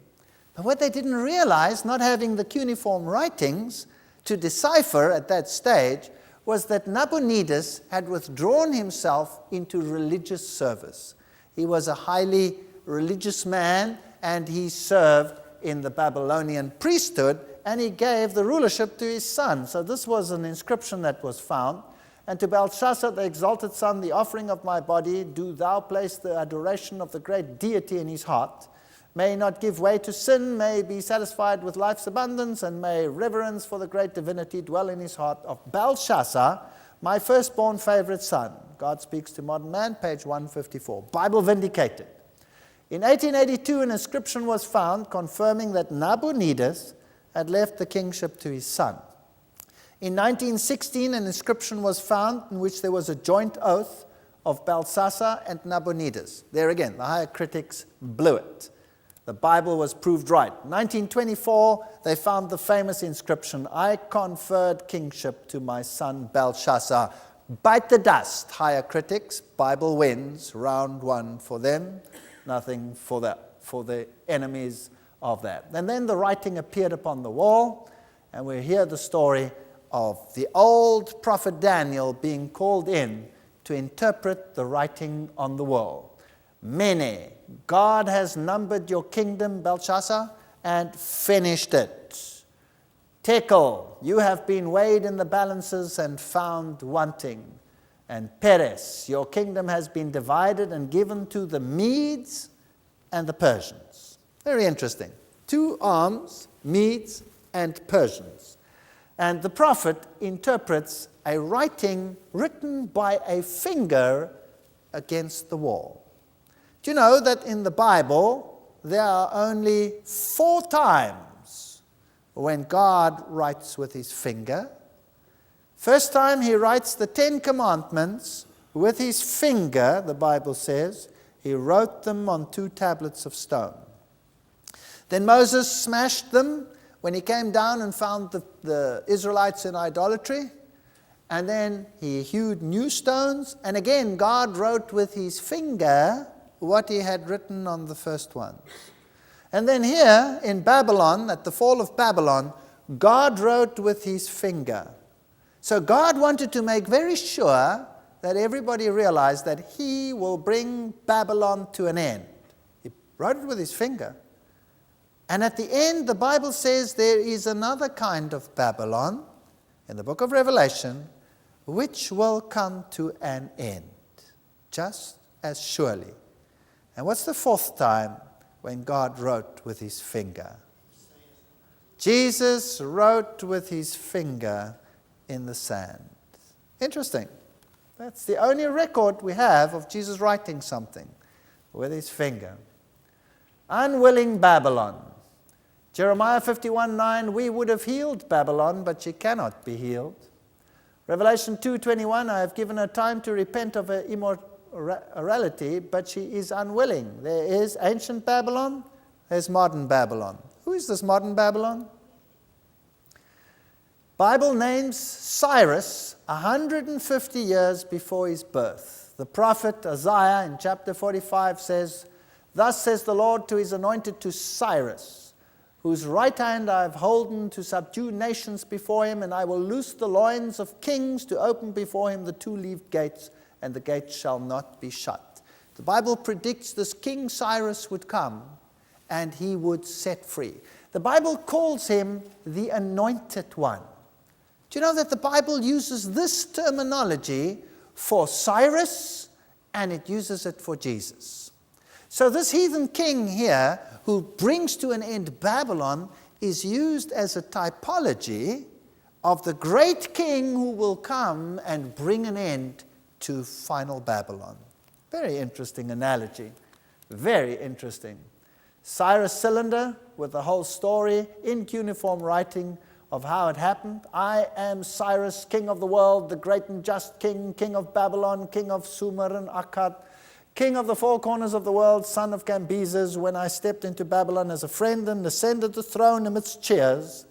But what they didn't realize, not having the cuneiform writings to decipher at that stage, was that Nabonidus had withdrawn himself into religious service. He was a highly religious man, and he served in the Babylonian priesthood, and he gave the rulership to his son. So this was an inscription that was found. And to Belshazzar, the exalted son, the offering of my body, do thou place the adoration of the great deity in his heart. May he not give way to sin, may be satisfied with life's abundance, and may reverence for the great divinity dwell in his heart of Belshazzar, my firstborn favorite son. God Speaks to Modern Man, page 154. Bible vindicated. In 1882, an inscription was found confirming that Nabonidus had left the kingship to his son. In 1916, an inscription was found in which there was a joint oath of Belshazzar and Nabonidus. There again, the higher critics blew it. The Bible was proved right. 1924, they found the famous inscription, I conferred kingship to my son Belshazzar. Bite the dust, higher critics. Bible wins, round one for them. Nothing for the enemies of that. And then the writing appeared upon the wall, and we hear the story of the old prophet Daniel being called in to interpret the writing on the wall. Mene, God has numbered your kingdom, Belshazzar, and finished it. Tekel, you have been weighed in the balances and found wanting. and Peres. Your kingdom has been divided and given to the Medes and the Persians. Very interesting. 2 arms, Medes and Persians. And the prophet interprets a writing written by a finger against the wall. Do you know that in the Bible there are only 4 times when God writes with his finger? First time he writes the 10 commandments with his finger, the Bible says. He wrote them on 2 tablets of stone. Then Moses smashed them when he came down and found the Israelites in idolatry. And then he hewed new stones. And again, God wrote with his finger what he had written on the first ones. And then here in Babylon, at the fall of Babylon, God wrote with his finger. So God wanted to make very sure that everybody realized that he will bring Babylon to an end. He wrote it with his finger. And at the end, the Bible says there is another kind of Babylon in the book of Revelation, which will come to an end, just as surely. And what's the 4th time when God wrote with his finger? Jesus wrote with his finger in the sand. Interesting. That's the only record we have of Jesus writing something with his finger. Unwilling Babylon. Jeremiah 51:9, we would have healed Babylon, but she cannot be healed. Revelation 2:21, I have given her time to repent of her immorality, but she is unwilling. There is ancient Babylon, there's modern Babylon. Who is this modern Babylon? Bible names Cyrus 150 years before his birth. The prophet Isaiah in chapter 45 says, thus says the Lord to his anointed, to Cyrus, whose right hand I have holden to subdue nations before him, and I will loose the loins of kings to open before him the 2-leaved gates, and the gates shall not be shut. The Bible predicts this King Cyrus would come, and he would set free. The Bible calls him the Anointed One. Do you know that the Bible uses this terminology for Cyrus, and it uses it for Jesus? So this heathen king here, who brings to an end Babylon, is used as a typology of the great king who will come and bring an end to final Babylon. Very interesting analogy. Very interesting. Cyrus Cylinder with the whole story in cuneiform writing of how it happened. I am Cyrus, king of the world, the great and just king, king of Babylon, king of Sumer and Akkad, king of the 4 corners of the world, son of Cambyses, when I stepped into Babylon as a friend and ascended the throne amidst cheers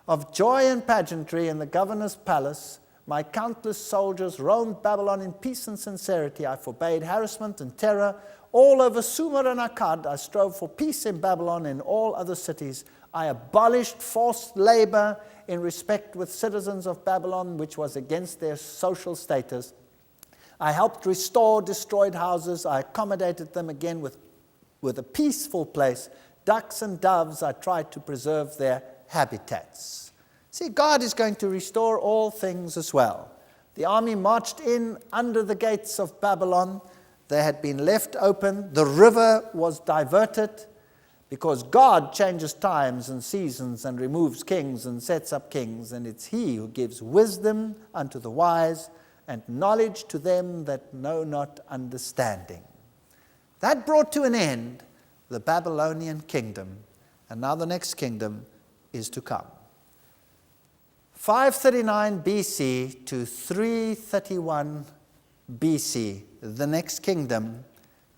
of joy and pageantry in the governor's palace, my countless soldiers roamed Babylon in peace and sincerity. I forbade harassment and terror. All over Sumer and Akkad, I strove for peace in Babylon and in all other cities. I abolished forced labor in respect with citizens of Babylon, which was against their social status. I helped restore destroyed houses. I accommodated them again with a peaceful place. Ducks and doves, I tried to preserve their habitats. See, God is going to restore all things as well. The army marched in under the gates of Babylon. They had been left open. The river was diverted because God changes times and seasons and removes kings and sets up kings. And it's he who gives wisdom unto the wise and knowledge to them that know not understanding. That brought to an end the Babylonian kingdom. And now the next kingdom is to come. 539 BC to 331 BC, the next kingdom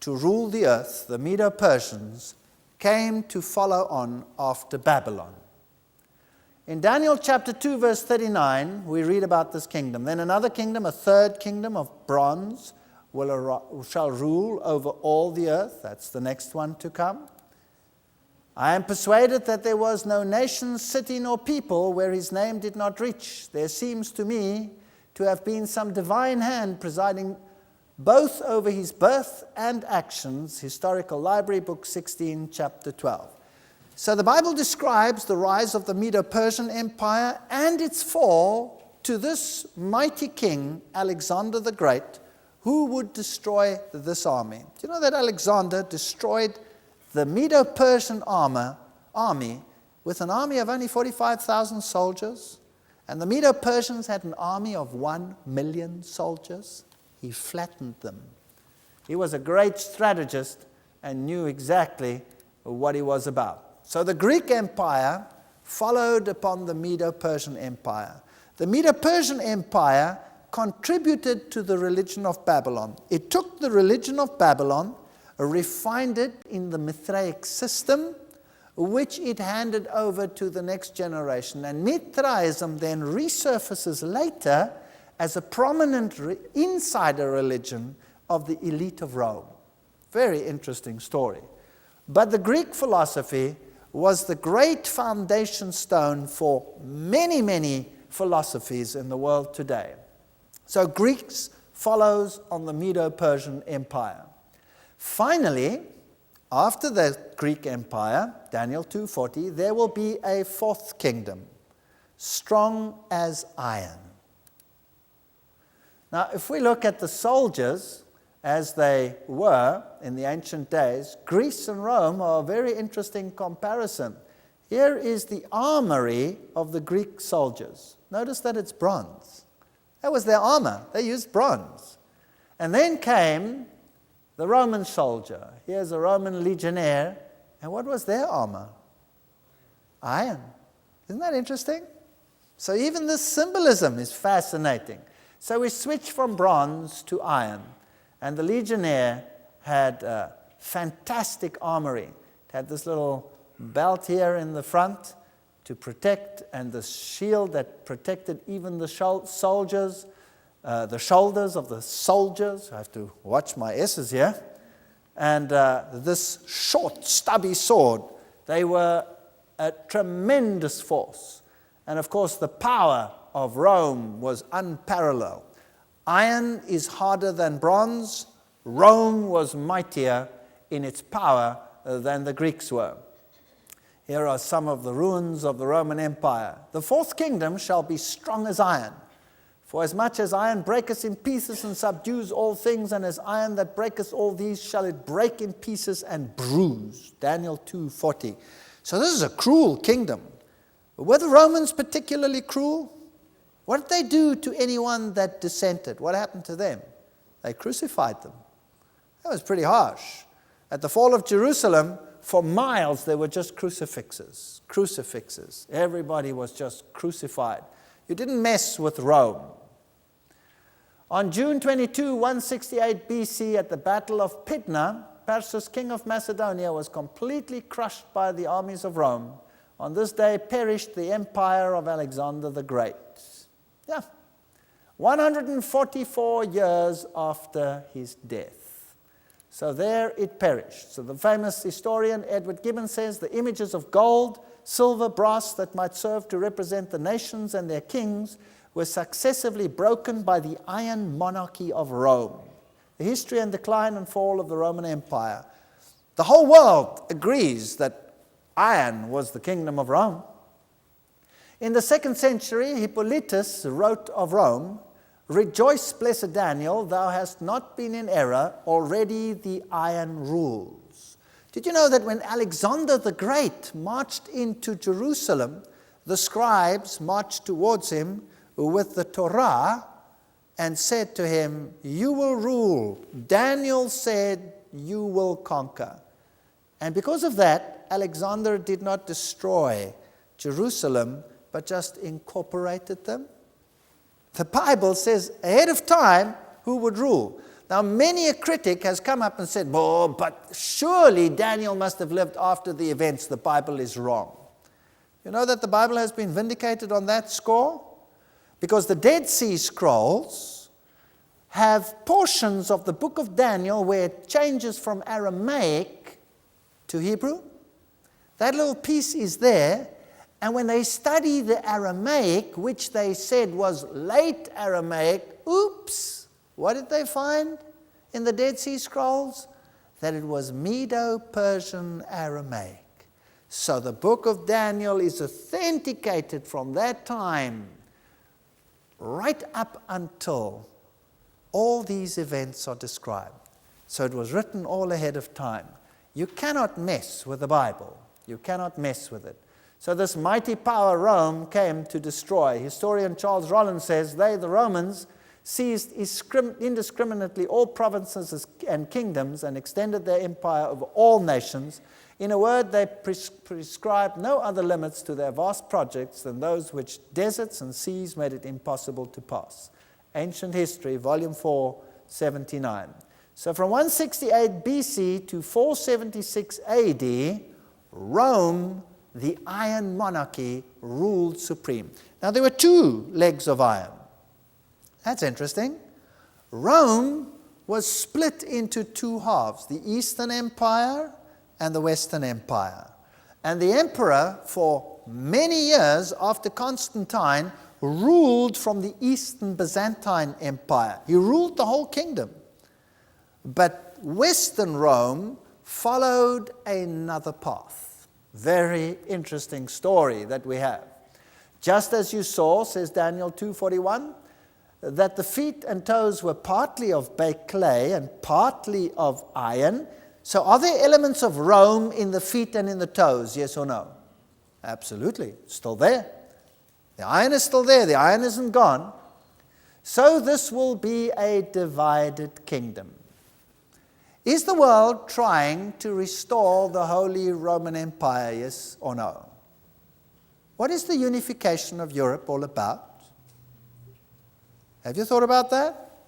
to rule the earth, the Medo-Persians, came to follow on after Babylon. In Daniel chapter 2, verse 39, we read about this kingdom. Then another kingdom, a third kingdom of bronze, shall rule over all the earth. That's the next one to come. I am persuaded that there was no nation, city, nor people where his name did not reach. There seems to me to have been some divine hand presiding both over his birth and actions. Historical Library, Book 16, chapter 12. So the Bible describes the rise of the Medo-Persian Empire and its fall to this mighty king, Alexander the Great, who would destroy this army. Do you know that Alexander destroyed the Medo-Persian army with an army of only 45,000 soldiers? And the Medo-Persians had an army of 1 million soldiers. He flattened them. He was a great strategist and knew exactly what he was about. So the Greek Empire followed upon the Medo-Persian Empire. The Medo-Persian Empire contributed to the religion of Babylon. It took the religion of Babylon, refined it in the Mithraic system, which it handed over to the next generation. And Mithraism then resurfaces later as a prominent insider religion of the elite of Rome. Very interesting story. But the Greek philosophy was the great foundation stone for many, many philosophies in the world today. So Greeks follows on the Medo-Persian Empire. Finally, after the Greek Empire, Daniel 2:40, there will be a fourth kingdom, strong as iron. Now, if we look at the soldiers as they were in the ancient days, Greece and Rome are a very interesting comparison. Here is the armory of the Greek soldiers. Notice that it's bronze. That was their armor. They used bronze. And then came the Roman soldier. Here's a Roman legionnaire. And what was their armor? Iron. Isn't that interesting? So even this symbolism is fascinating. So we switch from bronze to iron. And the legionnaire had fantastic armory. It had this little belt here in the front to protect, and the shield that protected even the soldiers, the shoulders of the soldiers. I have to watch my S's here. And this short, stubby sword. They were a tremendous force. And of course, the power of Rome was unparalleled. Iron is harder than bronze. Rome was mightier in its power than the Greeks were. Here are some of the ruins of the Roman Empire. The fourth kingdom shall be strong as iron. For as much as iron breaketh in pieces and subdues all things, and as iron that breaketh all these, shall it break in pieces and bruise. Daniel 2:40. So this is a cruel kingdom. Were the Romans particularly cruel? What did they do to anyone that dissented? What happened to them? They crucified them. That was pretty harsh. At the fall of Jerusalem, for miles there were just crucifixes. Crucifixes. Everybody was just crucified. You didn't mess with Rome. On June 22, 168 BC, at the Battle of Pydna, Perseus, king of Macedonia, was completely crushed by the armies of Rome. On this day perished the empire of Alexander the Great. Yeah, 144 years after his death. So there it perished. So the famous historian Edward Gibbon says the images of gold, silver, brass that might serve to represent the nations and their kings were successively broken by the iron monarchy of Rome. The history and decline and fall of the Roman Empire. The whole world agrees that iron was the kingdom of Rome. In the 2nd century, Hippolytus wrote of Rome, "Rejoice, blessed Daniel, thou hast not been in error, already the iron rules." Did you know that when Alexander the Great marched into Jerusalem, the scribes marched towards him with the Torah and said to him, "You will rule." Daniel said, "You will conquer." And because of that, Alexander did not destroy Jerusalem, but just incorporated them. The Bible says ahead of time who would rule. Now, many a critic has come up and said, "Oh, but surely Daniel must have lived after the events. The Bible is wrong." You know that the Bible has been vindicated on that score? Because the Dead Sea Scrolls have portions of the book of Daniel where it changes from Aramaic to Hebrew. That little piece is there. And when they study the Aramaic, which they said was late Aramaic, oops, what did they find in the Dead Sea Scrolls? That it was Medo-Persian Aramaic. So the book of Daniel is authenticated from that time right up until all these events are described. So it was written all ahead of time. You cannot mess with the Bible. You cannot mess with it. So this mighty power, Rome, came to destroy. Historian Charles Rollins says, they, the Romans, seized indiscriminately all provinces and kingdoms and extended their empire over all nations. In a word, they prescribed no other limits to their vast projects than those which deserts and seas made it impossible to pass. Ancient History, Volume 4, 79. So from 168 BC to 476 AD, Rome, the iron monarchy, ruled supreme. Now there were two legs of iron. That's interesting. Rome was split into two halves, the Eastern Empire and the Western Empire. And the emperor, for many years after Constantine, ruled from the Eastern Byzantine Empire. He ruled the whole kingdom. But Western Rome followed another path. Very interesting story that we have. Just as you saw, says Daniel 2:41, that the feet and toes were partly of baked clay and partly of iron. So are there elements of Rome in the feet and in the toes, yes or no? Absolutely, still there. The iron is still there, the iron isn't gone. So this will be a divided kingdom. Is the world trying to restore the Holy Roman Empire, yes or no? What is the unification of Europe all about? Have you thought about that?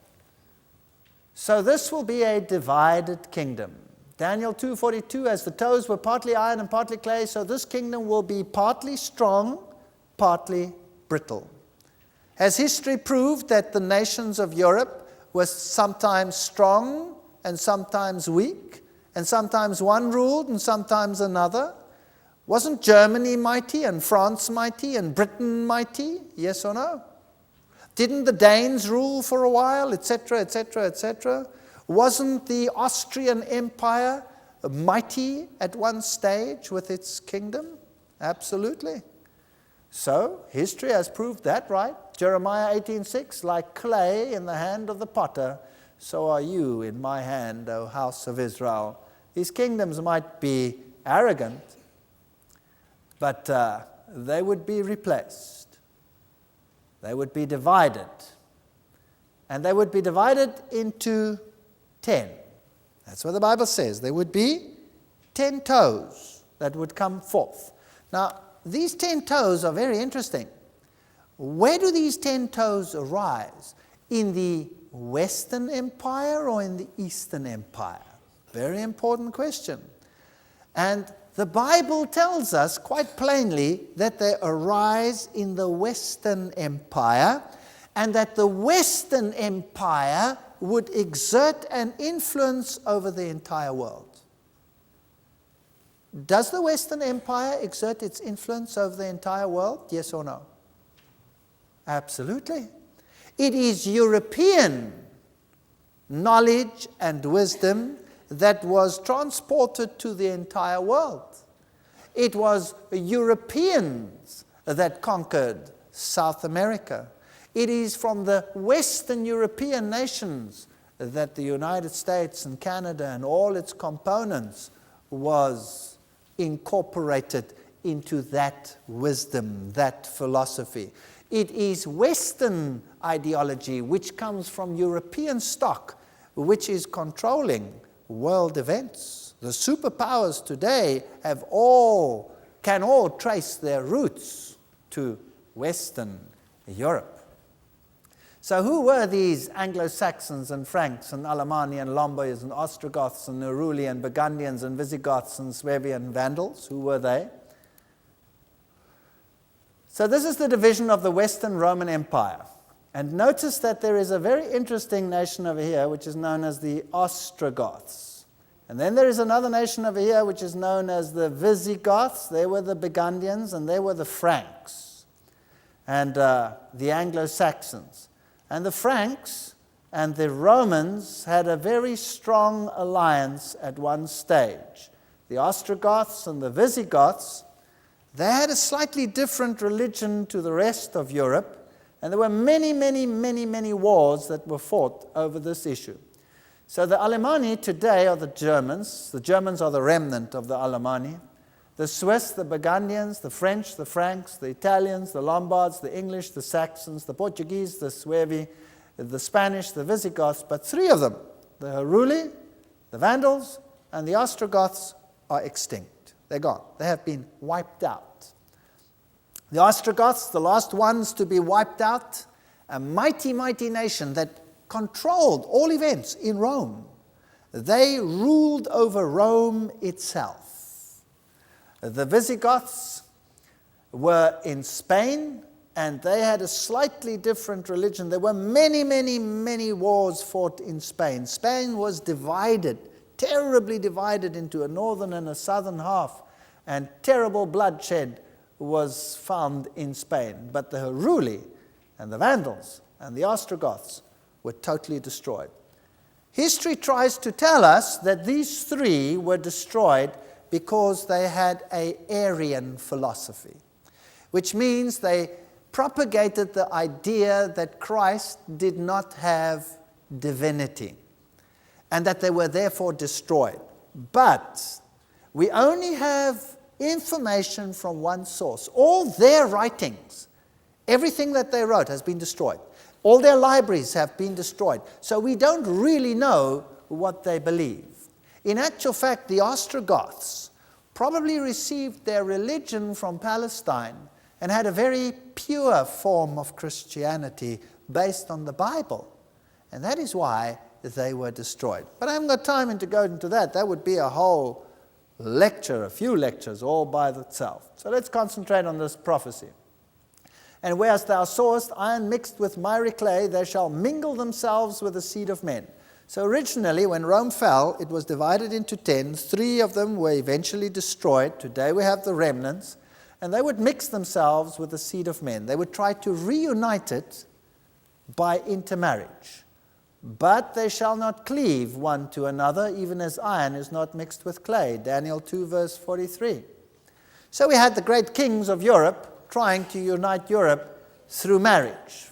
So this will be a divided kingdom. Daniel 2:42, as the toes were partly iron and partly clay, so this kingdom will be partly strong, partly brittle. Has history proved that the nations of Europe were sometimes strong and sometimes weak, and sometimes one ruled and sometimes another? Wasn't Germany mighty and France mighty and Britain mighty? Yes or no? Didn't the Danes rule for a while, etc., etc., etc.? Wasn't the Austrian Empire mighty at one stage with its kingdom? Absolutely. So, history has proved that, right? Jeremiah 18:6, like clay in the hand of the potter, so are you in my hand, O house of Israel. These kingdoms might be arrogant, but they would be replaced. They would be divided. And they would be divided into 10. That's what the Bible says. There would be 10 toes that would come forth. Now, these 10 toes are very interesting. Where do these 10 toes arise? In the Western Empire or in the Eastern Empire? Very important question. And the Bible tells us quite plainly that they arise in the Western Empire, and that the Western Empire would exert an influence over the entire world. Does the Western Empire exert its influence over the entire world? Yes or no? Absolutely. It is European knowledge and wisdom that was transported to the entire world. It was Europeans that conquered South America. It is from the Western European nations that the United States and Canada and all its components was incorporated into that wisdom, that philosophy. It is Western ideology which comes from European stock, which is controlling world events. The superpowers today can all trace their roots to Western Europe. So who were these Anglo-Saxons and Franks and Alemanni and Lombards and Ostrogoths and Neruli and Burgundians and Visigoths and Swabian Vandals? Who were they? So this is the division of the Western Roman Empire. And notice that there is a very interesting nation over here which is known as the Ostrogoths. And then there is another nation over here which is known as the Visigoths. They were the Burgundians and they were the Franks and the Anglo-Saxons. And the Franks and the Romans had a very strong alliance at one stage. The Ostrogoths and the Visigoths, they had a slightly different religion to the rest of Europe. And there were many, many, many, many wars that were fought over this issue. So the Alemanni today are the Germans. The Germans are the remnant of the Alemanni. The Swiss, the Burgundians, the French, the Franks, the Italians, the Lombards, the English, the Saxons, the Portuguese, the Suevi, the Spanish, the Visigoths, but three of them, the Heruli, the Vandals, and the Ostrogoths, are extinct. They're gone. They have been wiped out. The Ostrogoths, the last ones to be wiped out, a mighty, mighty nation that controlled all events in Rome. They ruled over Rome itself. The Visigoths were in Spain, and they had a slightly different religion. There were many, many, many wars fought in Spain. Spain was divided, terribly divided into a northern and a southern half, and terrible bloodshed was found in Spain. But the Heruli and the Vandals and the Ostrogoths were totally destroyed. History tries to tell us that these three were destroyed because they had an Arian philosophy, which means they propagated the idea that Christ did not have divinity and that they were therefore destroyed. But we only have information from one source. All their writings, everything that they wrote has been destroyed. All their libraries have been destroyed. So we don't really know what they believe. In actual fact, the Ostrogoths probably received their religion from Palestine and had a very pure form of Christianity based on the Bible. And that is why they were destroyed. But I haven't got time to go into that. That would be a whole lecture, a few lectures all by itself. So let's concentrate on this prophecy. And whereas thou sawest iron mixed with miry clay, they shall mingle themselves with the seed of men. So originally, when Rome fell, it was divided into 10. 3 of them were eventually destroyed. Today we have the remnants. And they would mix themselves with the seed of men. They would try to reunite it by intermarriage. But they shall not cleave one to another, even as iron is not mixed with clay. Daniel 2, verse 43. So we had the great kings of Europe trying to unite Europe through marriage.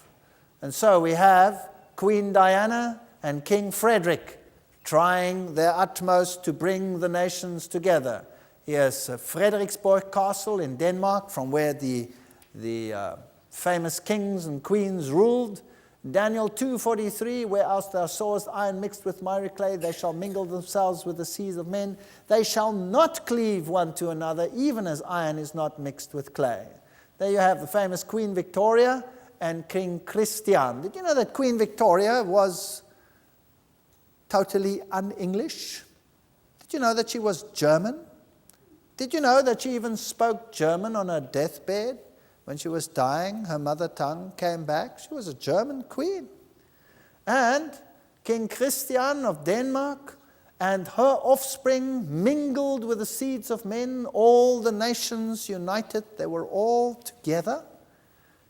And so we have Queen Diana and King Frederick trying their utmost to bring the nations together. Here's Frederiksborg Castle in Denmark, from where the famous kings and queens ruled. Daniel 2:43, whereas thou sawest iron mixed with miry clay, they shall mingle themselves with the seeds of men. They shall not cleave one to another, even as iron is not mixed with clay. There you have the famous Queen Victoria and King Christian. Did you know that Queen Victoria was totally un-English? Did you know that she was German? Did you know that she even spoke German on her deathbed? When she was dying, her mother tongue came back. She was a German queen. And King Christian of Denmark and her offspring mingled with the seeds of men. All the nations united. They were all together.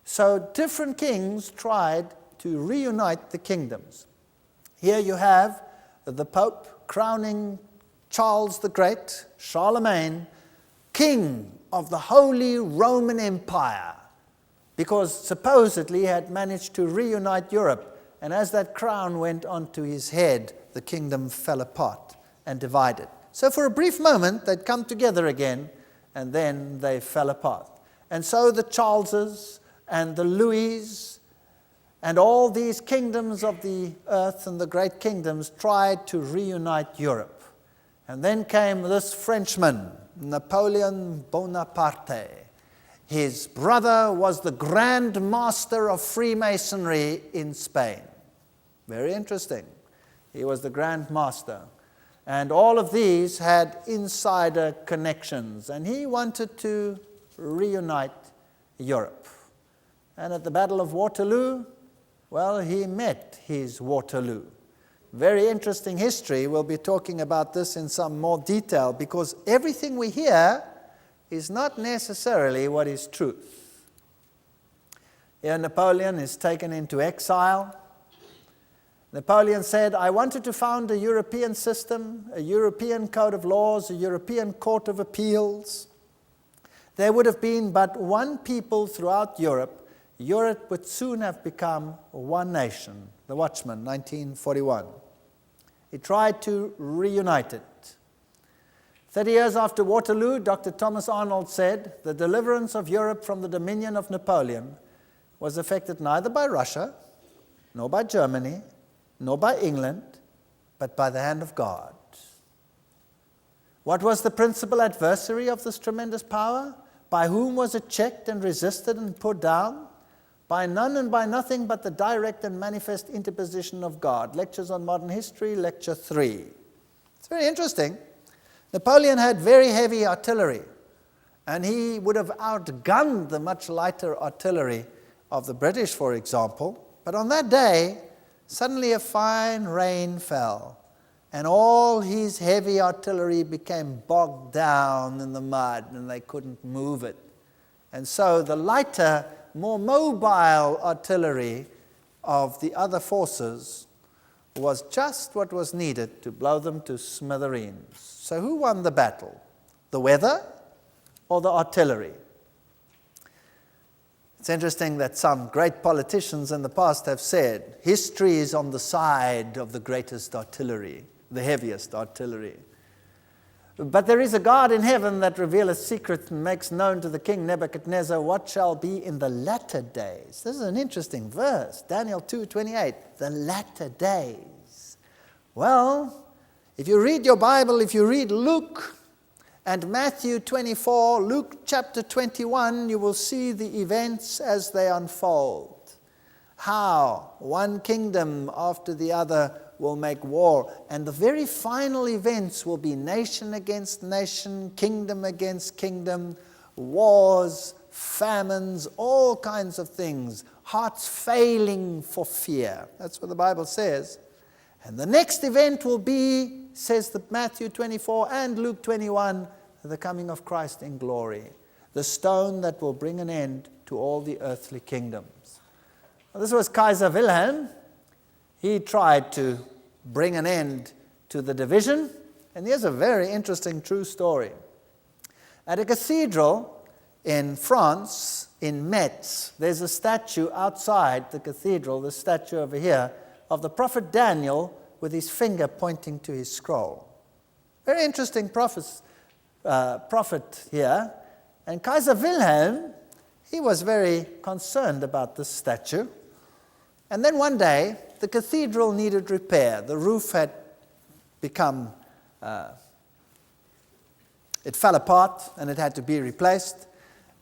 So different kings tried to reunite the kingdoms. Here you have the Pope crowning Charles the Great, Charlemagne, king of the Holy Roman Empire, because supposedly he had managed to reunite Europe. And as that crown went onto his head, the kingdom fell apart and divided. So for a brief moment, they'd come together again, and then they fell apart. And so the Charleses and the Louis and all these kingdoms of the earth and the great kingdoms tried to reunite Europe. And then came this Frenchman, Napoleon Bonaparte. His brother was the Grand Master of Freemasonry in Spain. Very interesting. He was the Grand Master. And all of these had insider connections. And he wanted to reunite Europe. And at the Battle of Waterloo, well, he met his Waterloo. Very interesting history. We'll be talking about this in some more detail, because everything we hear is not necessarily what is truth. Here Napoleon is taken into exile. Napoleon said, I wanted to found a European system, a European code of laws, a European court of appeals. There would have been but one people throughout Europe. Europe would soon have become one nation. The Watchman, 1941. He tried to reunite it. 30 years after Waterloo, Dr. Thomas Arnold said, the deliverance of Europe from the dominion of Napoleon was effected neither by Russia, nor by Germany, nor by England, but by the hand of God. What was the principal adversary of this tremendous power? By whom was it checked and resisted and put down? By none and by nothing but the direct and manifest interposition of God. Lectures on Modern History, Lecture 3. It's very interesting. Napoleon had very heavy artillery, and he would have outgunned the much lighter artillery of the British, for example. But on that day, suddenly a fine rain fell, and all his heavy artillery became bogged down in the mud, and they couldn't move it. And so the lighter, more mobile artillery of the other forces was just what was needed to blow them to smithereens. So who won the battle? The weather or the artillery? It's interesting that some great politicians in the past have said, history is on the side of the greatest artillery, the heaviest artillery. But there is a God in heaven that revealeth secrets and makes known to the king Nabukadnezar what shall be in the latter days. This is an interesting verse, Daniel 2:28, the latter days. Well, if you read your Bible, if you read Luke and Matthew 24, Luke chapter 21, you will see the events as they unfold. How one kingdom after the other will make war, and the very final events will be nation against nation, kingdom against kingdom, wars, famines, all kinds of things, hearts failing for fear. That's what the Bible says. And the next event will be, says the Matthew 24 and Luke 21, the coming of Christ in glory, the stone that will bring an end to all the earthly kingdoms. Well, this was Kaiser Wilhelm. He tried to bring an end to the division, and here's a very interesting true story. At a cathedral in France, in Metz, there's a statue outside the cathedral, the statue over here, of the prophet Daniel with his finger pointing to his scroll. Very interesting prophet here. And Kaiser Wilhelm, he was very concerned about this statue. And then one day, the cathedral needed repair. The roof had become, it fell apart and it had to be replaced.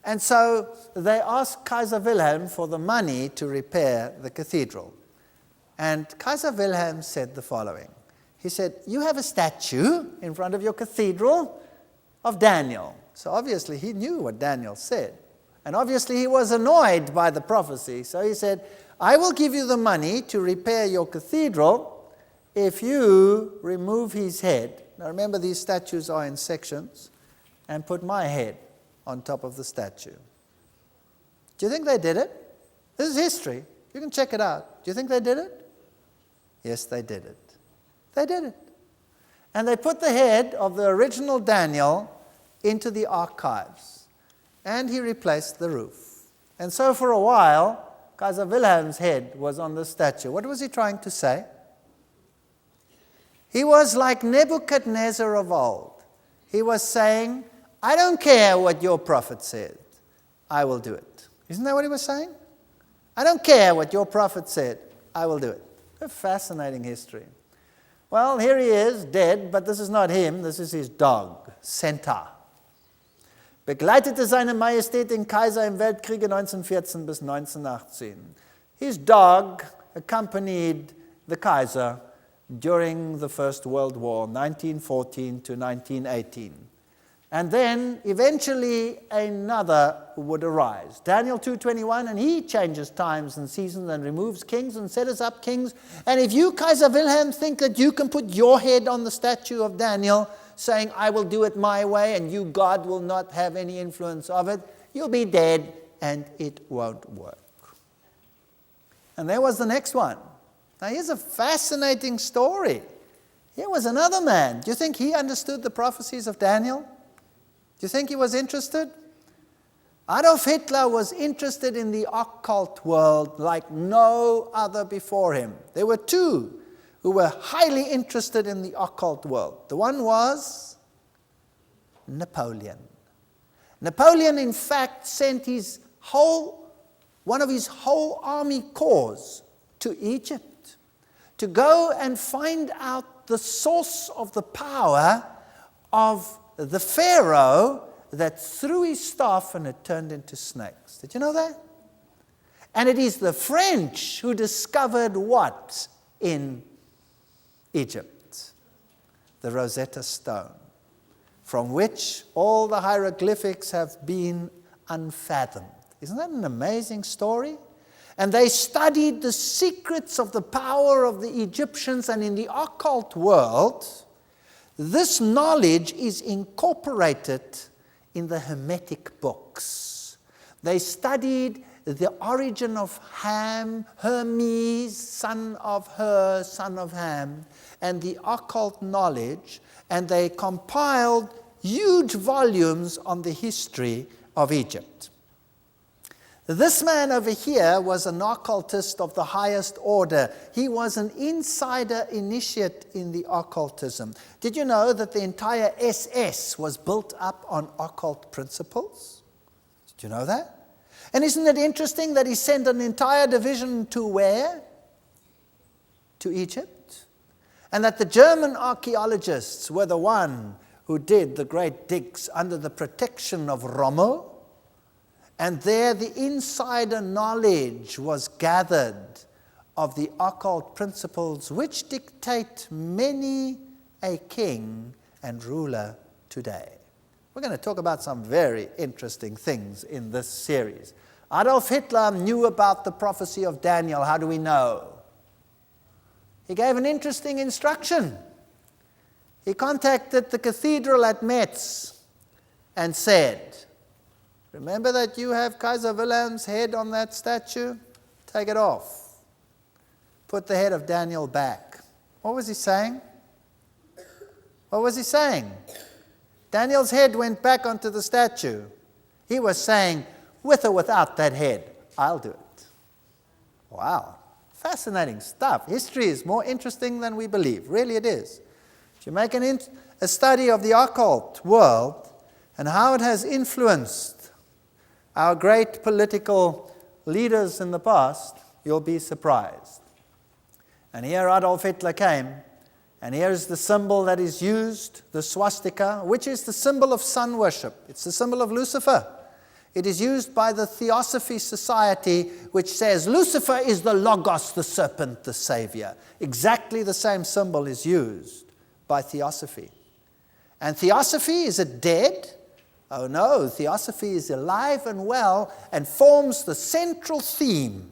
And so they asked Kaiser Wilhelm for the money to repair the cathedral. And Kaiser Wilhelm said the following. He said, you have a statue in front of your cathedral of Daniel. So obviously he knew what Daniel said. And obviously he was annoyed by the prophecy. So he said, I will give you the money to repair your cathedral if you remove his head. Now remember, these statues are in sections, and put my head on top of the statue. Do you think they did it? This is history. You can check it out. Do you think they did it? Yes, they did it. They did it. And they put the head of the original Daniel into the archives. And he replaced the roof. And so for a while, Kaiser Wilhelm's head was on the statue. What was he trying to say? He was like Nabukadnezar of old. He was saying, I don't care what your prophet said. I will do it. Isn't that what he was saying? I don't care what your prophet said. I will do it. A fascinating history. Well, here he is, dead, but this is not him. This is his dog, Centaur. Begleitete seine Majestät den Kaiser im Weltkriege 1914 bis 1918. His dog accompanied the Kaiser during the First World War, 1914 to 1918. And then eventually another would arise. Daniel 2:21, and he changes times and seasons and removes kings and setteth up kings. And if you, Kaiser Wilhelm, think that you can put your head on the statue of Daniel, saying, I will do it my way, and you, God, will not have any influence of it, you'll be dead, and it won't work. And there was the next one. Now, here's a fascinating story. Here was another man. Do you think he understood the prophecies of Daniel? Do you think he was interested? Adolf Hitler was interested in the occult world like no other before him. There were two who were highly interested in the occult world. The one was Napoleon. Napoleon, in fact, sent one of his whole army corps to Egypt to go and find out the source of the power of the Pharaoh that threw his staff and it turned into snakes. Did you know that? And it is the French who discovered what in Egypt? The Rosetta Stone, from which all the hieroglyphics have been unfathomed. Isn't that an amazing story? And they studied the secrets of the power of the Egyptians, and in the occult world, this knowledge is incorporated in the Hermetic books. They studied the origin of Ham, Hermes, son of Her, son of Ham, and the occult knowledge, and they compiled huge volumes on the history of Egypt. This man over here was an occultist of the highest order. He was an insider initiate in the occultism. Did you know that the entire SS was built up on occult principles? Did you know that? And isn't it interesting that he sent an entire division to where? To Egypt. And that the German archaeologists were the one who did the great digs under the protection of Rommel. And there the insider knowledge was gathered of the occult principles which dictate many a king and ruler today. We're going to talk about some very interesting things in this series. Adolf Hitler knew about the prophecy of Daniel. How do we know? He gave an interesting instruction. He contacted the cathedral at Metz and said, remember that you have Kaiser Wilhelm's head on that statue? Take it off. Put the head of Daniel back. What was he saying? What was he saying? Daniel's head went back onto the statue. He was saying, with or without that head, I'll do it. Wow. Fascinating stuff. History is more interesting than we believe. Really it is. If you make a study of the occult world and how it has influenced our great political leaders in the past, you'll be surprised. And here Adolf Hitler came, and here's the symbol that is used, the swastika, which is the symbol of sun worship. It's the symbol of Lucifer. It is used by the Theosophy Society, which says Lucifer is the Logos, the serpent, the savior. Exactly the same symbol is used by Theosophy. And Theosophy, is it dead? Oh no, Theosophy is alive and well and forms the central theme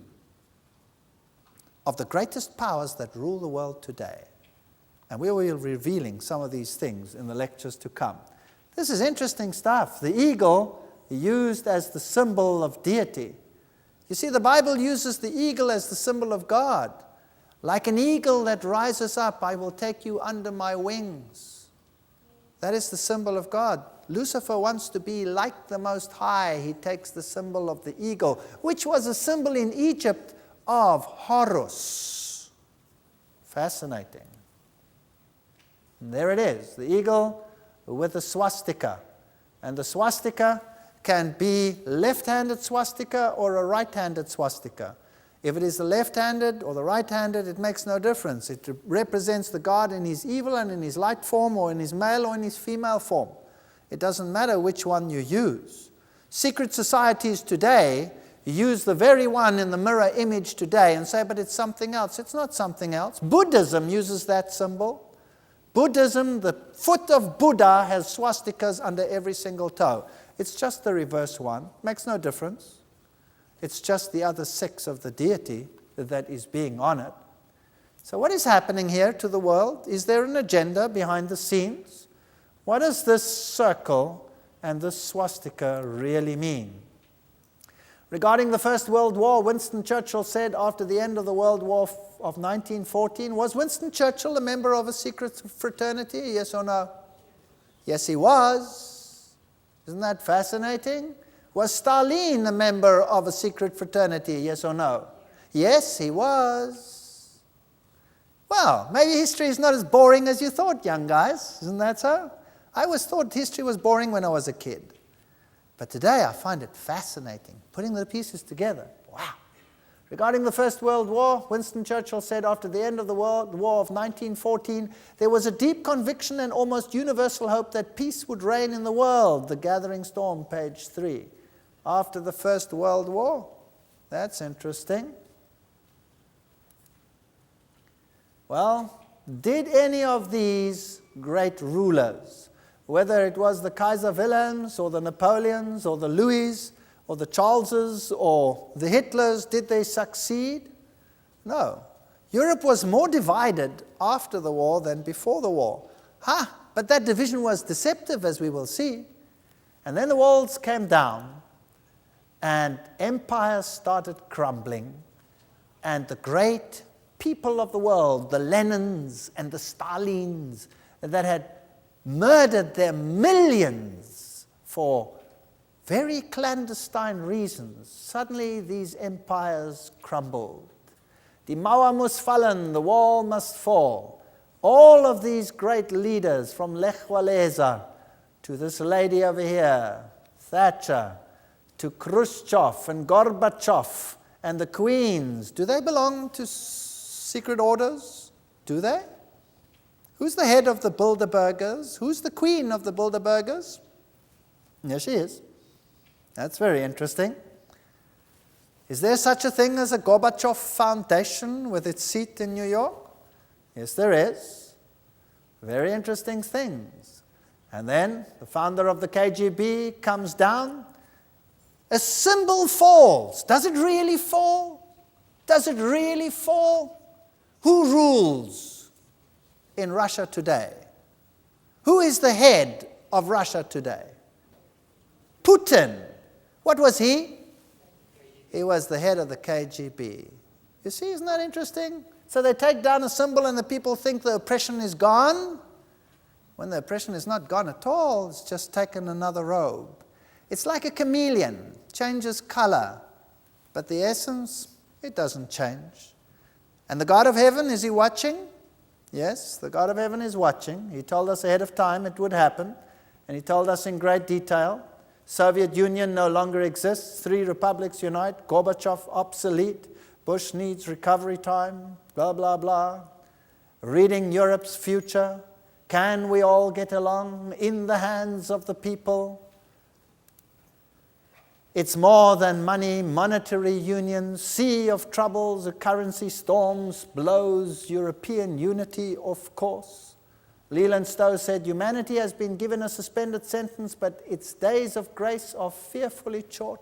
of the greatest powers that rule the world today. And we will be revealing some of these things in the lectures to come. This is interesting stuff. The eagle used as the symbol of deity. You see, the Bible uses the eagle as the symbol of God. Like an eagle that rises up, I will take you under my wings. That is the symbol of God. Lucifer wants to be like the Most High. He takes the symbol of the eagle, which was a symbol in Egypt of Horus. Fascinating. And there it is, the eagle with the swastika. And the swastika can be left-handed swastika or a right-handed swastika. If it is the left-handed or the right-handed, it makes no difference. It represents the God in his evil and in his light form, or in his male or in his female form. It doesn't matter which one you use. Secret societies today use the very one in the mirror image today and say, but it's something else. It's not something else. Buddhism uses that symbol. Buddhism, the foot of Buddha has swastikas under every single toe. It's just the reverse one. Makes no difference. It's just the other sex of the deity that is being honored. So what is happening here to the world? Is there an agenda behind the scenes? What does this circle and this swastika really mean? Regarding the First World War, Winston Churchill said after the end of the World War of 1914, was Winston Churchill a member of a secret fraternity? Yes or no? Yes, he was. Isn't that fascinating? Was Stalin a member of a secret fraternity, yes or no? Yes, he was. Well, maybe history is not as boring as you thought, young guys. Isn't that so? I always thought history was boring when I was a kid. But today I find it fascinating, putting the pieces together. Wow. Regarding the First World War, Winston Churchill said after the end of the War of 1914, there was a deep conviction and almost universal hope that peace would reign in the world. The Gathering Storm, page 3. After the First World War. That's interesting. Well, did any of these great rulers, whether it was the Kaiser Wilhelms or the Napoleons or the Louis or the Charleses or the Hitlers, did they succeed? No. Europe was more divided after the war than before the war. But that division was deceptive, as we will see. And then the walls came down, and empires started crumbling, and the great people of the world, the Lenins and the Stalins, that had murdered their millions for very clandestine reasons, suddenly these empires crumbled. Die Mauer muss fallen, the wall must fall. All of these great leaders, from Lech Walesa to this lady over here, Thatcher, to Khrushchev and Gorbachev and the queens, do they belong to secret orders? Do they? Who's the head of the Bilderbergers? Who's the queen of the Bilderbergers? Yes, she is. That's very interesting. Is there such a thing as a Gorbachev Foundation with its seat in New York? Yes, there is. Very interesting things. And then the founder of the KGB comes down. A symbol falls. Does it really fall? Does it really fall? Who rules in Russia today? Who is the head of Russia today? Putin. What was he? He was the head of the KGB. You see, isn't that interesting? So they take down a symbol and the people think the oppression is gone, when the oppression is not gone at all. It's just taken another robe. It's like a chameleon, changes color, but the essence, it doesn't change. And the God of heaven, is he watching? Yes, the God of heaven is watching. He told us ahead of time it would happen, and he told us in great detail. Soviet Union no longer exists. 3 republics unite. Gorbachev obsolete. Bush needs recovery time. Blah, blah, blah. Reading Europe's future. Can we all get along in the hands of the people? It's more than money, monetary union, sea of troubles, a currency storms, blows, European unity, of course. Leland Stowe said, humanity has been given a suspended sentence, but its days of grace are fearfully short,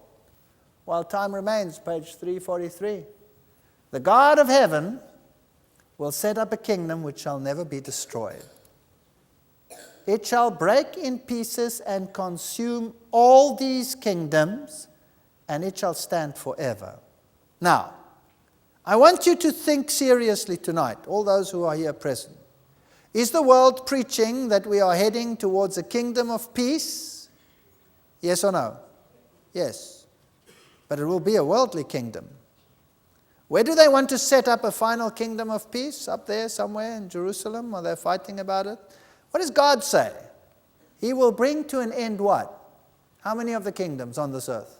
while time remains, page 343. The God of heaven will set up a kingdom which shall never be destroyed. It shall break in pieces and consume all these kingdoms, and it shall stand forever. Now, I want you to think seriously tonight, all those who are here present. Is the world preaching that we are heading towards a kingdom of peace? Yes or no? Yes. But it will be a worldly kingdom. Where do they want to set up a final kingdom of peace? Up there somewhere in Jerusalem? Are they fighting about it? What does God say? He will bring to an end what? How many of the kingdoms on this earth?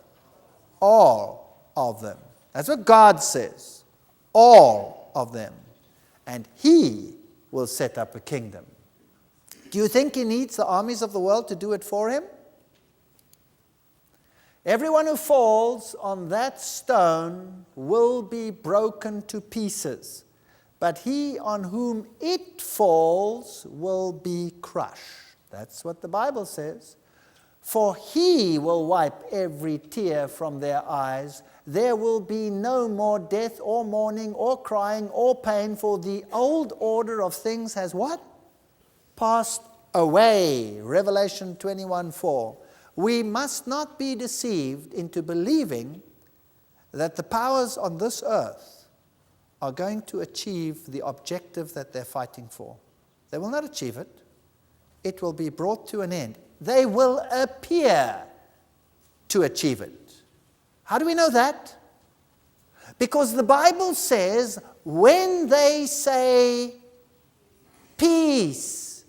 All of them. That's what God says. All of them. And he will set up a kingdom. Do you think he needs the armies of the world to do it for him? Everyone who falls on that stone will be broken to pieces, but he on whom it falls will be crushed. That's what the Bible says. For he will wipe every tear from their eyes. There will be no more death or mourning or crying or pain, for the old order of things has what? Passed away. Revelation 21:4. We must not be deceived into believing that the powers on this earth are going to achieve the objective that they're fighting for. They will not achieve it. It will be brought to an end. They will appear to achieve it. How do we know that? Because the Bible says, when they say, peace,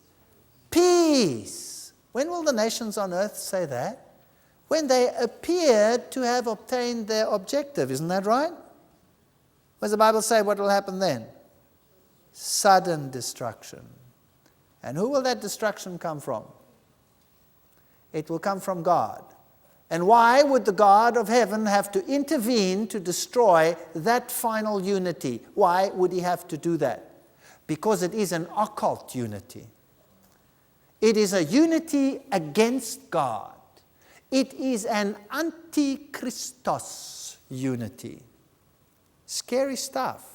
peace. When will the nations on earth say that? When they appear to have obtained their objective. Isn't that right? What does the Bible say what will happen then? Sudden destruction. And who will that destruction come from? It will come from God. And why would the God of heaven have to intervene to destroy that final unity? Why would he have to do that? Because it is an occult unity. It is a unity against God. It is an antichristos unity. Scary stuff.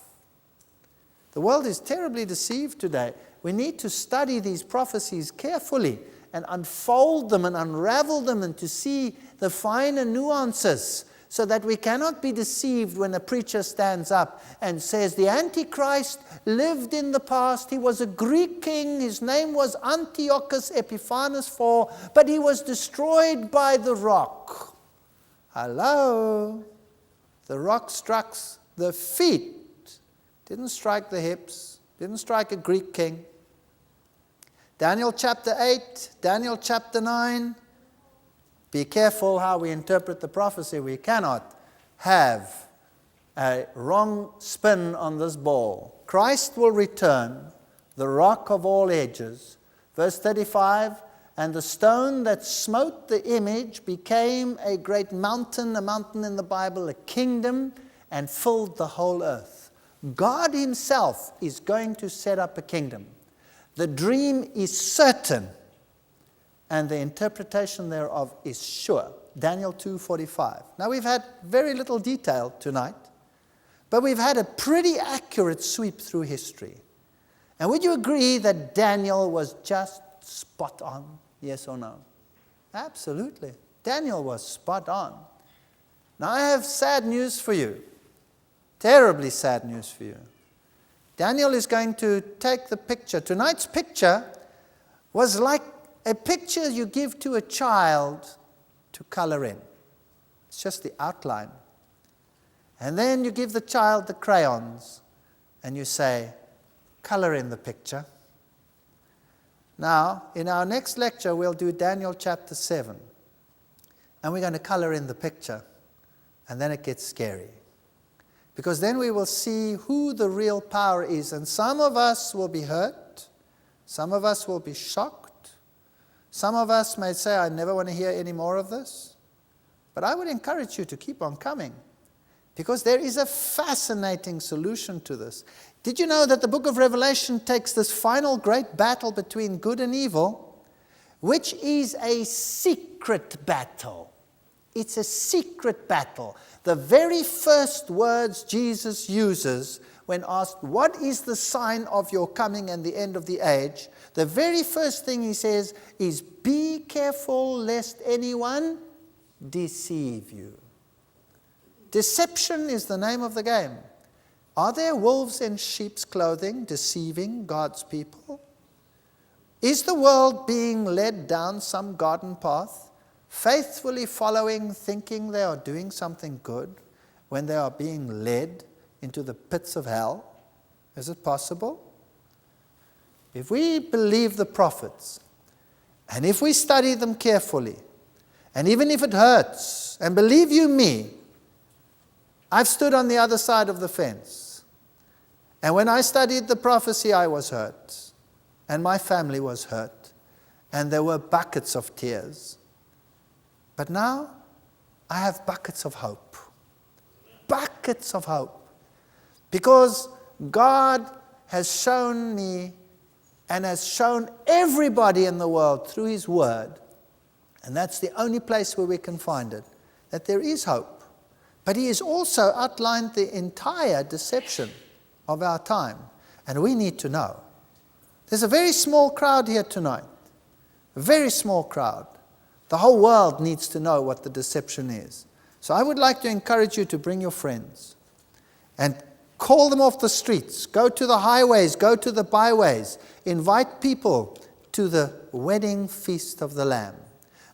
The world is terribly deceived today. We need to study these prophecies carefully and unfold them and unravel them and to see the finer nuances so that we cannot be deceived when a preacher stands up and says, the Antichrist lived in the past. He was a Greek king. His name was Antiochus Epiphanes IV, but he was destroyed by the rock. Hello? The rock struck the feet. Didn't strike the hips. Didn't strike a Greek king. Daniel chapter 8, Daniel chapter 9. Be careful how we interpret the prophecy. We cannot have a wrong spin on this ball. Christ will return, the rock of all ages. Verse 35, and the stone that smote the image became a great mountain, a mountain in the Bible, a kingdom, and filled the whole earth. God himself is going to set up a kingdom. The dream is certain, and the interpretation thereof is sure. Daniel 2:45. Now we've had very little detail tonight, but we've had a pretty accurate sweep through history. And would you agree that Daniel was just spot on? Yes or no? Absolutely. Daniel was spot on. Now I have sad news for you. Terribly sad news for you. Daniel is going to take the picture. Tonight's picture was like a picture you give to a child to color in. It's just the outline. And then you give the child the crayons and you say, color in the picture. Now, in our next lecture, we'll do Daniel chapter 7. And we're going to color in the picture. And then it gets scary. Because then we will see who the real power is. And some of us will be hurt. Some of us will be shocked. Some of us may say, I never want to hear any more of this. But I would encourage you to keep on coming. Because there is a fascinating solution to this. Did you know that the book of Revelation takes this final great battle between good and evil, which is a secret battle? It's a secret battle. The very first words Jesus uses when asked, what is the sign of your coming and the end of the age? The very first thing he says is, be careful lest anyone deceive you. Deception is the name of the game. Are there wolves in sheep's clothing deceiving God's people? Is the world being led down some garden path, faithfully following, thinking they are doing something good, when they are being led into the pits of hell? Is it possible? If we believe the prophets, and if we study them carefully, and even if it hurts, and believe you me, I've stood on the other side of the fence. And when I studied the prophecy, I was hurt. And my family was hurt. And there were buckets of tears. But now, I have buckets of hope. Buckets of hope. Because God has shown me and has shown everybody in the world through His Word, and that's the only place where we can find it, that there is hope. But He has also outlined the entire deception of our time, and we need to know. There's a very small crowd here tonight, a very small crowd. The whole world needs to know what the deception is. So I would like to encourage you to bring your friends and call them off the streets, go to the highways, go to the byways, invite people to the wedding feast of the Lamb.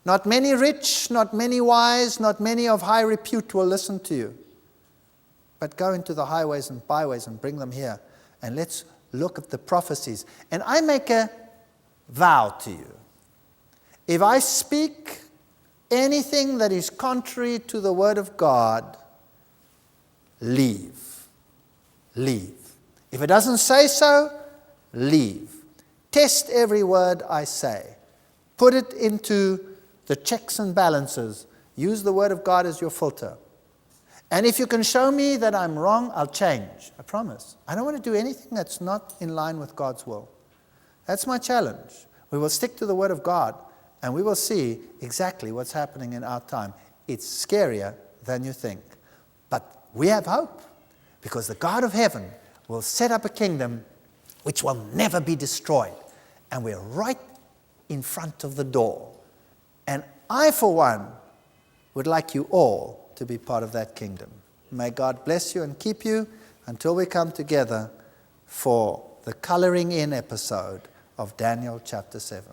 Not many rich, not many wise, not many of high repute will listen to you. But go into the highways and byways and bring them here. And let's look at the prophecies. And I make a vow to you. If I speak anything that is contrary to the word of God, leave. Leave. If it doesn't say so, leave. Test every word I say. Put it into the checks and balances. Use the word of God as your filter. And if you can show me that I'm wrong, I'll change. I promise. I don't want to do anything that's not in line with God's will. That's my challenge. We will stick to the word of God, and we will see exactly what's happening in our time. It's scarier than you think. But we have hope, because the God of heaven will set up a kingdom which will never be destroyed. And we're right in front of the door. And I, for one, would like you all to be part of that kingdom. May God bless you and keep you until we come together for the coloring in episode of Daniel chapter 7.